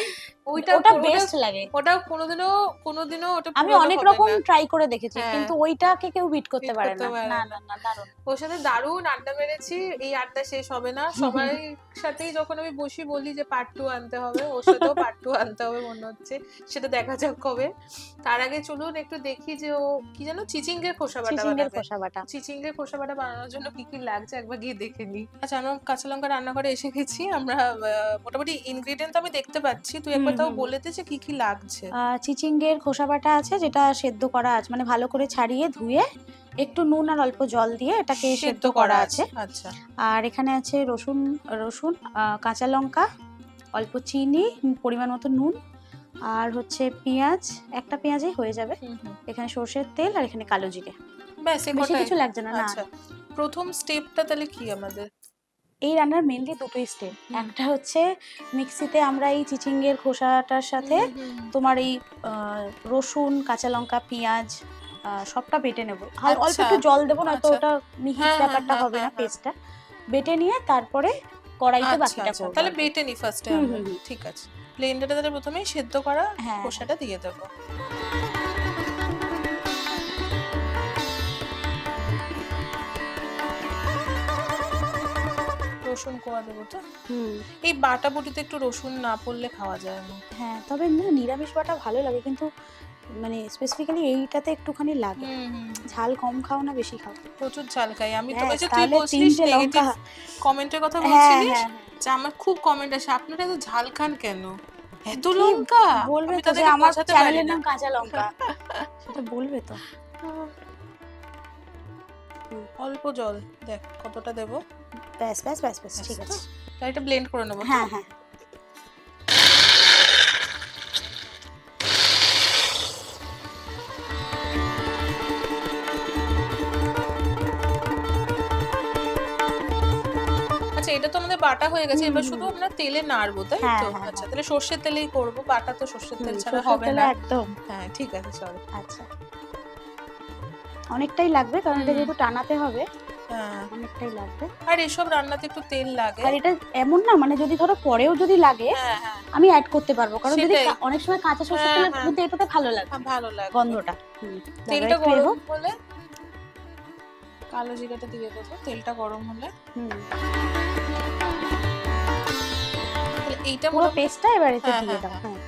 ওটা বেস্ট লাগে। ওটা কোনোদিনও ওটা আমি পুরনো অনেক হবে রকম না। ট্রাই করে দেখেছি, হ্যাঁ। কিন্তু ওইটাকে কেউ বিট করতে beat পারে করতে না। পারে না না। না না, দারুণ। ওর সাথে দারুণ আড্ডা মেরেছি, এই আড্ডা শেষ হবে না। সবাই সাথেই যখন আমি বসি বলি যে পার্ট 2 আনতে হবে, ওর সাথেও পার্ট 2 আনতে হবে মনে হচ্ছে, সেটা দেখা যাক কবে। তার আগে চলুন একটু দেখি যে ও কি জানো চিচিংয়ের খোসা বাটা চিচিংয়ের বানাবে। খোসা বাটা। চিচিংয়ের খোসা বাটা বানানোর জন্য কি কি লাগছে একবার গিয়ে দেখে নিই। আচ্ছা আমরা কাঁচা লঙ্কা রান্নাঘরে এসে গেছি, আমরা মোটামুটি ইনগ্রেডিয়েন্ট আমি দেখতে পাচ্ছি, তুই একবার তাও বলে দে যে কি কি লাগছে। চিচিংয়ের খোসা বাটা আছে, যেটা সেদ্ধ করা আছে, মানে ভালো করে ছাড়িয়ে ধুয়ে একটু নুন আর অল্প জল দিয়ে এটাকে সেদ্ধ করা আছে। আচ্ছা আর এখানে আছে রসুন, কাঁচা লঙ্কা, অল্প চিনি, পরিমাণ মতো নুন, আর হচ্ছে পেঁয়াজ, একটা পেঁয়াজই হয়ে যাবে, এখানে সর্ষের তেল, আর এখানে কালো জিরে, ব্যাস বেশি কিছু লাগছে না। আচ্ছা প্রথম স্টেপটা তাহলে কি আমাদের? এই রান্নার মেনলি দুটোই স্টেপ, একটা হচ্ছে মিক্সিতে আমরা এই চিচিংয়ের খোসাটার সাথে তোমার এই রসুন, কাঁচা লঙ্কা, পেঁয়াজ সবটা বেটে নেব, অল্প একটু জল দেবো, না তো ওটা মিহি ব্যাপারটা হবে না, পেস্টটা বেটে নিয়ে তারপরে কড়াইতে বাকিটা করব। তাহলে বেটে নি ফার্স্টে আমরা, ঠিক আছে। ব্লেন্ডারে তাহলে প্রথমেই সেদ্ধ করা খোসাটা দিয়ে দেব। রসুন কোয়া দেবো তো। হুম এই বাটা বুটিতে একটু রসুন না পড়লে খাওয়া যায় না। হ্যাঁ, তবে না নিরামিষ বাটা ভালো লাগে, কিন্তু মানে স্পেসিফিক্যালি এইটাতে একটুখানি লাগে। হুম হুম। ঝাল কম খাও না বেশি খাও? প্রচুর ঝাল খাই আমি তো। ব্যাস ওই যে তুই তাহলে বলছিলিস 3টে লঙ্কা। নেগেটিভ কমেন্টের কথা হ্যাঁ, বলছিলিস, হ্যাঁ, হ্যাঁ। যে আমার খুব কমেন্ট আসে আপনারা এত ঝাল খান কেন, এত কি লঙ্কা। বলবে আমি তো যে তাদেরকে আমার বোঝাতে পারি চ্যানেলের না। নাম কাঁচা লঙ্কা, সেটা বলবে তো। হুম, অল্প জল দেখ কতটা দেবো। ব্যাস ব্যাস ব্যাস ব্যাস, ঠিক ব্যাস তো? আছে। তাই এটা ব্লেন্ড করে নেবো তো? হ্যাঁ হ্যাঁ। আচ্ছা এটা তো আমাদের বাটা হয়ে গেছে, হুম, এবার হুম, শুধু হুম। আমরা তেলে নাড়বো তাই হ্যাঁ, তো? হ্যাঁ, আচ্ছা হ্যাঁ। তাহলে সর্ষের তেলেই করবো, বাটা তো সর্ষের তেল ছাড়া সর্ষের হবে তেলে না। একদম। হ্যাঁ ঠিক আছে চল। আচ্ছা, অনেকটাই লাগবে কারণ এটা হুম। যেহেতু টানাতে হবে, হ্যাঁ অনেকটাই লাগবে। আর এসব রান্নাতে একটু তেল লাগে। আর এটা এমন না মানে যদি ধরো পরেও যদি লাগে হ্যাঁ হ্যাঁ আমি অ্যাড করতে পারবো, কারণ যদি সেটাই। অনেক সময় কাঁচা সরষের হ্যাঁ তেলে হ্যাঁ কিন্তু এটাতে ভালো লাগে হ্যাঁ, ভালো লাগবে। গন্ধটা। হুম, দাঁড়াও তেলটা একটু গরম এগো। হলে কালো জিরাটা দিয়ে দেবো, তেলটা গরম হলে। হুম, তাহলে এইটা পুরো মোটামুটি। পেস্টটা এবার এতে হ্যাঁ দিয়ে হ্যাঁ দাও। হ্যাঁ। হ্যাঁ,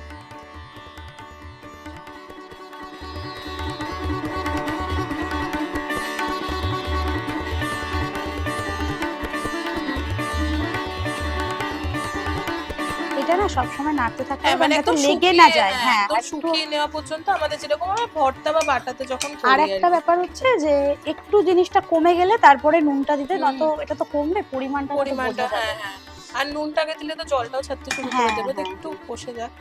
এটা না সবসময় নাড়তে থাকতে হ্যাঁ হবে মানে কারণ যাতে একদম লেগে শুকিয়ে, না যায়। হ্যাঁ হ্যাঁ, একদম একটু। শুকিয়ে নেওয়া পর্যন্ত আমাদের যেরকম আমরা ভর্তা বা বাটাতে যখন আর করি আর একটা কি। ব্যাপার হচ্ছে যে একটু জিনিসটা কমে গেলে তারপরে নুনটা দিতে, হুম, নত এটা তো কমবে পরিমাণটা তো পরিমাণটা বোঝা যাবে। হ্যাঁ হ্যাঁ। আর নুনটাকে দিলে তো জলটাও ছাড়তে শুরু করে হ্যাঁ দেবে, তো হ্যাঁ একটু হ্যাঁ। কষে যাক।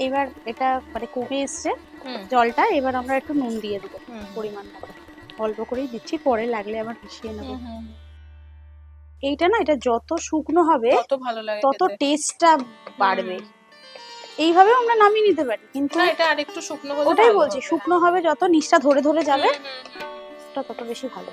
এবার এটা মানে কমে এসছে হুম জলটা, এবার আমরা একটু নুন দিয়ে দেবো হুম পরিমাণ মতো। অল্প করেই দিচ্ছি, পরে লাগলে আবার মিশিয়ে নেবো। হুম হুম। এইটা না, এটা যত শুকনো হবে তত ভালো লাগে তত খেতে। টেস্টটা বাড়বে। হুম। এইভাবেও আমরা নামিয়ে নিতে পারি, কিন্তু না এটা আরেকটু শুকনো হলে ওটাই ভালো বলছি হবে। শুকনো হবে যত নিচটা ধরে ধরে যাবে, হুম হুম হুম। ওটা তত বেশি ভালো।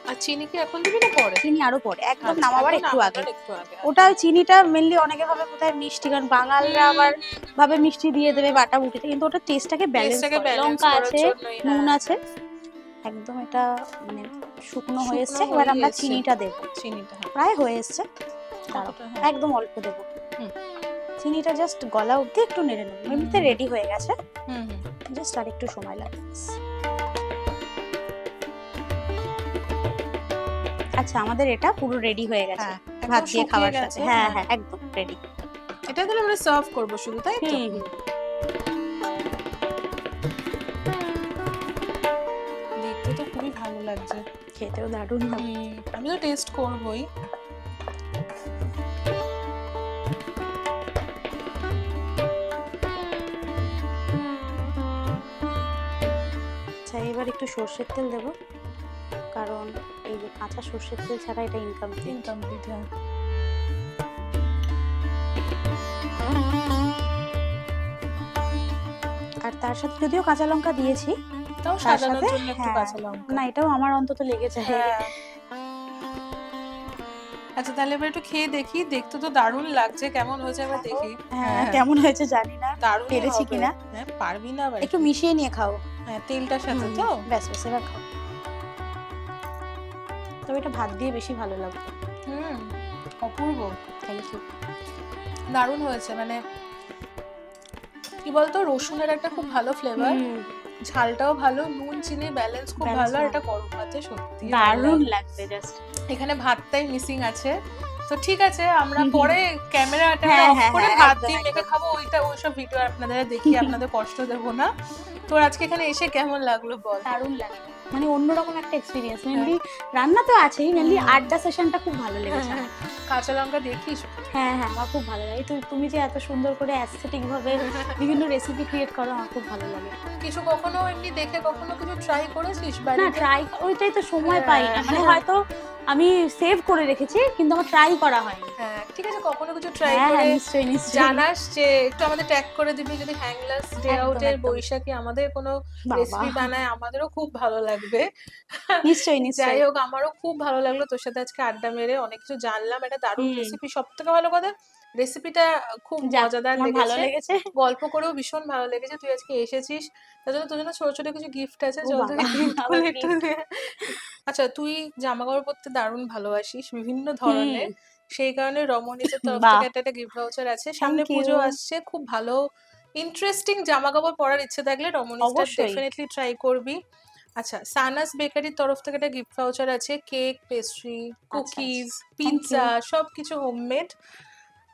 আর চিনি কি এখন দিবি না পরে? চিনি আরো পরে, একদম আচ্ছা নামাবার একদম একটু আগে। নামানোর একটু আগে। ওটা ওই চিনিটা মেনলি অনেকে ভাবে বোধহয় মিষ্টি, কারণ বাঙালরা আবার ভাবে মিষ্টি দিয়ে দেবে বাটা বুটিতে, কিন্তু ওটা টেস্টটাকে ব্যালেন্স টেস্টটাকে করে। ব্যালেন্স লঙ্কা করার আছে, জন্যই। নুন হ্যাঁ আছে, একদম এটা মানে শুকনো হয়ে শুকনো এসছে। এবার হয়েই আমরা এসছে। চিনিটা দেব, চিনিটা হ্যাঁ। প্রায় হয়ে এসছে। দাঁড়াও, কতটা? হ্যাঁ। একদম অল্প দেব। হুম চিনিটা জাস্ট গলা অবধি একটু নেড়ে নেব, এমনিতে হুম রেডি হয়ে গেছে, হুম হুম। জাস্ট আর একটু সময় লাগবে। আচ্ছা, আমাদের এটা পুরো রেডি হয়ে গেছে হ্যাঁ ভাত একদম দিয়ে শুকিয়ে খাওয়ার গেছে। সাথে। হ্যাঁ হ্যাঁ হ্যাঁ, একদম রেডি। এটা তাহলে আমরা সার্ভ করবো শুধু তাই তো? হুম হুম। দেখতে তো খুবই ভালো লাগছে। খেতেও দারুণ হবে। আমি তো টেস্ট করবোই। আচ্ছা, এবার একটু সর্ষের তেল দেব, কারণ এই যে কাঁচা সর্ষের তেল ছাড়া এটা ইনকমপ্লিট। ইনকমপ্লিট হ্যাঁ। আর তার সাথে যদিও কাঁচা লঙ্কা দিয়েছি, তাও তার সাজানোর সাথে জন্য একটু হ্যাঁ, কাঁচা লঙ্কা। না এটাও আমার অন্তত লেগে যায়। হ্যাঁ। আচ্ছা তাহলে এবার একটু খেয়ে দেখি, দেখতে তো দারুণ লাগছে, কেমন হয়েছে এবার দেখি। হ্যাঁ, কেমন হয়েছে জানি না, দারুণই পেরেছি হবে। কিনা। হ্যাঁ পারবি না আবার একটু মিশিয়ে নিয়ে খাও। হ্যাঁ তেলটার সাথে তো। ব্যাস ব্যাস, এবার খাও। তবে এটা ভাত দিয়ে বেশি ভালো লাগবে। হুম অপূর্ব। Thank you. দারুণ হয়েছে, মানে কি বলতো রসুনের একটা খুব ভালো ফ্লেভার, ঝালটাও ভালো, নুন চিনি ব্যালেন্স খুব Balance ভালো, আর ভালো। এটা গরম ভাতে সত্যি দারুণ লাগবে জাস্ট। এখানে ভাতটাই মিসিং আছে। তো ঠিক আছে আমরা পরে ক্যামেরাটা হ্যাঁ, অফ হ্যাঁ, করে হ্যাঁ, ভাত একদম, দিয়ে মেখে একদম। খাবো, ওইসব ভিডিও আপনাদের দেখিয়ে আপনাদের কষ্ট দেবো না। তোর আজকে এখানে এসে কেমন লাগলো বল? দারুণ লাগে, মানে অন্যরকম একটা এক্সপিরিয়েন্স। মেনলি রান্না তো আছেই, মেনলি আড্ডা সেশনটা খুব ভালো লেগেছে আমার। কাঁচা লঙ্কা দেখিস। হ্যাঁ হ্যাঁ, আমার খুব ভালো লাগে। তুমি যে এত সুন্দর করে অ্যাস্থেটিক ভাবে বিভিন্ন রেসিপি ক্রিয়েট করো, আমার খুব ভালো লাগে। কিছু কখনো এমনি দেখে কখনো কিছু ট্রাই করেছিস না বাড়িতে? ট্রাই, ওইটাই তো সময় পাই না, মানে হয়তো আমি সেভ করে রেখেছি কিন্তু আমার ট্রাই করা হয়নি। হ্যাঁ ঠিক আছে, কখনো কিছু ট্রাই হ্যাঁ করে হ্যাঁ, নিশ্চয়ই নিশ্চয়ই। জানাস, যে একটু আমাদের ট্যাগ করে দিবি যদি হ্যাংলাস ডে একদম, আউটের একদম। বৈশাখী আমাদের কোনো বাবা, রেসিপি বানায়, আমাদেরও খুব ভালো লাগবে। নিশ্চয়ই যাই নিশ্চয়ই। হোক আমারও খুব ভালো লাগলো তোর সাথে আজকে আড্ডা মেরে, অনেক কিছু জানলাম, একটা দারুণ হুম রেসিপি। সব থেকে ভালো কথা রেসিপিটা খুব যাক, মজাদার আমার ভালো লেগেছে, লেগেছে। গল্প করেও ভীষণ ভালো লেগেছে। তুই আজকে এসেছিস, তার জন্য তোর জন্য ছোট ছোট কিছু গিফট আছে, ও চল বাবা! তোকে আবার গিফটগুলো একটু গিফট। আচ্ছা, তুই জামা কাপড় পরতে দারুণ ভালোবাসিস, বিভিন্ন হুম, ধরনের। সেই কারণে রমণীজের তরফ বাহ! থেকে একটা গিফট ভাউচার আছে। সামনে থ্যাংক ইউ। পুজো আসছে, খুব ভালো ইন্টারেস্টিং জামা কাপড় পরার ইচ্ছে থাকলে রমণীজটা অবশ্যই। ডেফিনেটলি ট্রাই করবি। আচ্ছা, সানাস বেকারির তরফ থেকে একটা গিফট ভাউচার আছে, কেক, পেস্ট্রি, আচ্ছা, আচ্ছা। Cookies, thank you. পিৎজা, সবকিছু হোমমেড।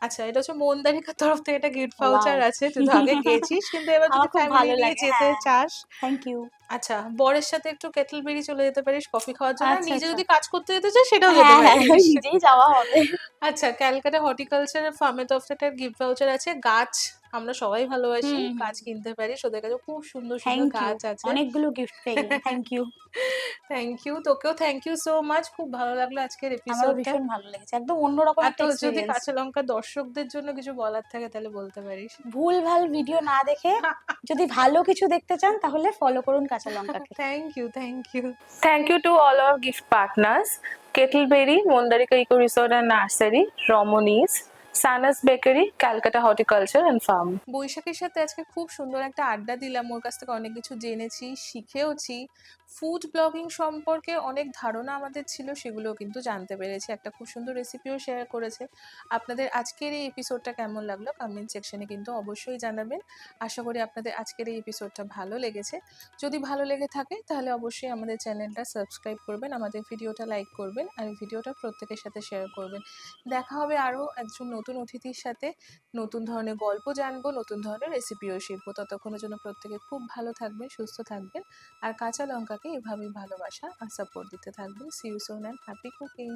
আচ্ছা, এটা হচ্ছে মন্দারিকার তরফ থেকে একটা গিফট ওয়াও! ভাউচার আছে। তুই তো আগে গেছিস, কিন্তু এবার আমার যদি খুব ফ্যামিলি ভালো নিয়ে লাগে। যেতে হ্যাঁ, চাস, থ্যাংক ইউ। আচ্ছা, বরের সাথে একটু কেটলবেরি চলে যেতে পারিস কফি খাওয়ার জন্য। আর আচ্ছা, নিজে আচ্ছা। যদি কাজ করতে যেতে চাস সেটাও যেতে হ্যাঁ, হ্যাঁ, পারিস। নিজেই যাওয়া হবে। আচ্ছা, ক্যালকাটা হর্টিকালচার ফার্মের তরফ থেকে একটা গিফট ভাউচার আছে। গাছ আমরা সবাই ভালোবাসি, হুম, হুম। গাছ কিনতে পারিস, ওদের কাছে খুব সুন্দর সুন্দর থ্যাংক ইউ। গাছ আছে। অনেকগুলো গিফট পেয়ে গেলাম। Thank you. থ্যাংক ইউ, তোকেও থ্যাংক ইউ সো মাচ। খুব ভালো লাগলো আজকের আমারও এপিসোডটা। ভীষণ ভালো লেগেছে। একদম অন্যরকম আর একটা তোর যদি এক্সপেরিয়েন্স। কাঁচা লঙ্কা দর্শকদের জন্য কিছু বলার থাকে তাহলে বলতে পারিস। ভুলভাল ভিডিও না দেখে যদি ভালো কিছু দেখতে চান তাহলে ফলো করুন কাঁচা লঙ্কাকে। Thank you, thank you. Thank you to all our gift partners, Kettleberry, Mondarika Eco Resort and Nursery, Romani's, Sanas Bakery, Calcutta Horticulture and Farm. বৈশাখীর সাথে আজকে খুব সুন্দর একটা আড্ডা দিলাম, ওর কাছ থেকে অনেক কিছু জেনেছি, শিখেওছি। ফুড ব্লগিং সম্পর্কে অনেক ধারণা আমাদের ছিল, সেগুলোও কিন্তু জানতে পেরেছি। একটা খুব সুন্দর রেসিপিও শেয়ার করেছে। আপনাদের আজকের এই এপিসোডটা কেমন লাগলো কমেন্ট সেকশনে কিন্তু অবশ্যই জানাবেন। আশা করি আপনাদের আজকের এই এপিসোডটা ভালো লেগেছে। যদি ভালো লেগে থাকে তাহলে অবশ্যই আমাদের চ্যানেলটা সাবস্ক্রাইব করবেন, আমাদের ভিডিওটা লাইক করবেন, আর ভিডিওটা প্রত্যেকের সাথে শেয়ার করবেন। দেখা হবে আরও একজন নতুন অতিথির সাথে। নতুন ধরনের গল্প জানবো, নতুন ধরনের রেসিপিও শিখবো। ততক্ষণের জন্য প্রত্যেকে খুব ভালো থাকবেন, সুস্থ থাকবেন, আর কাঁচা লঙ্কাকে এভাবেই ভালোবাসা আর সাপোর্ট দিতে থাকবেন। See you soon and happy cooking.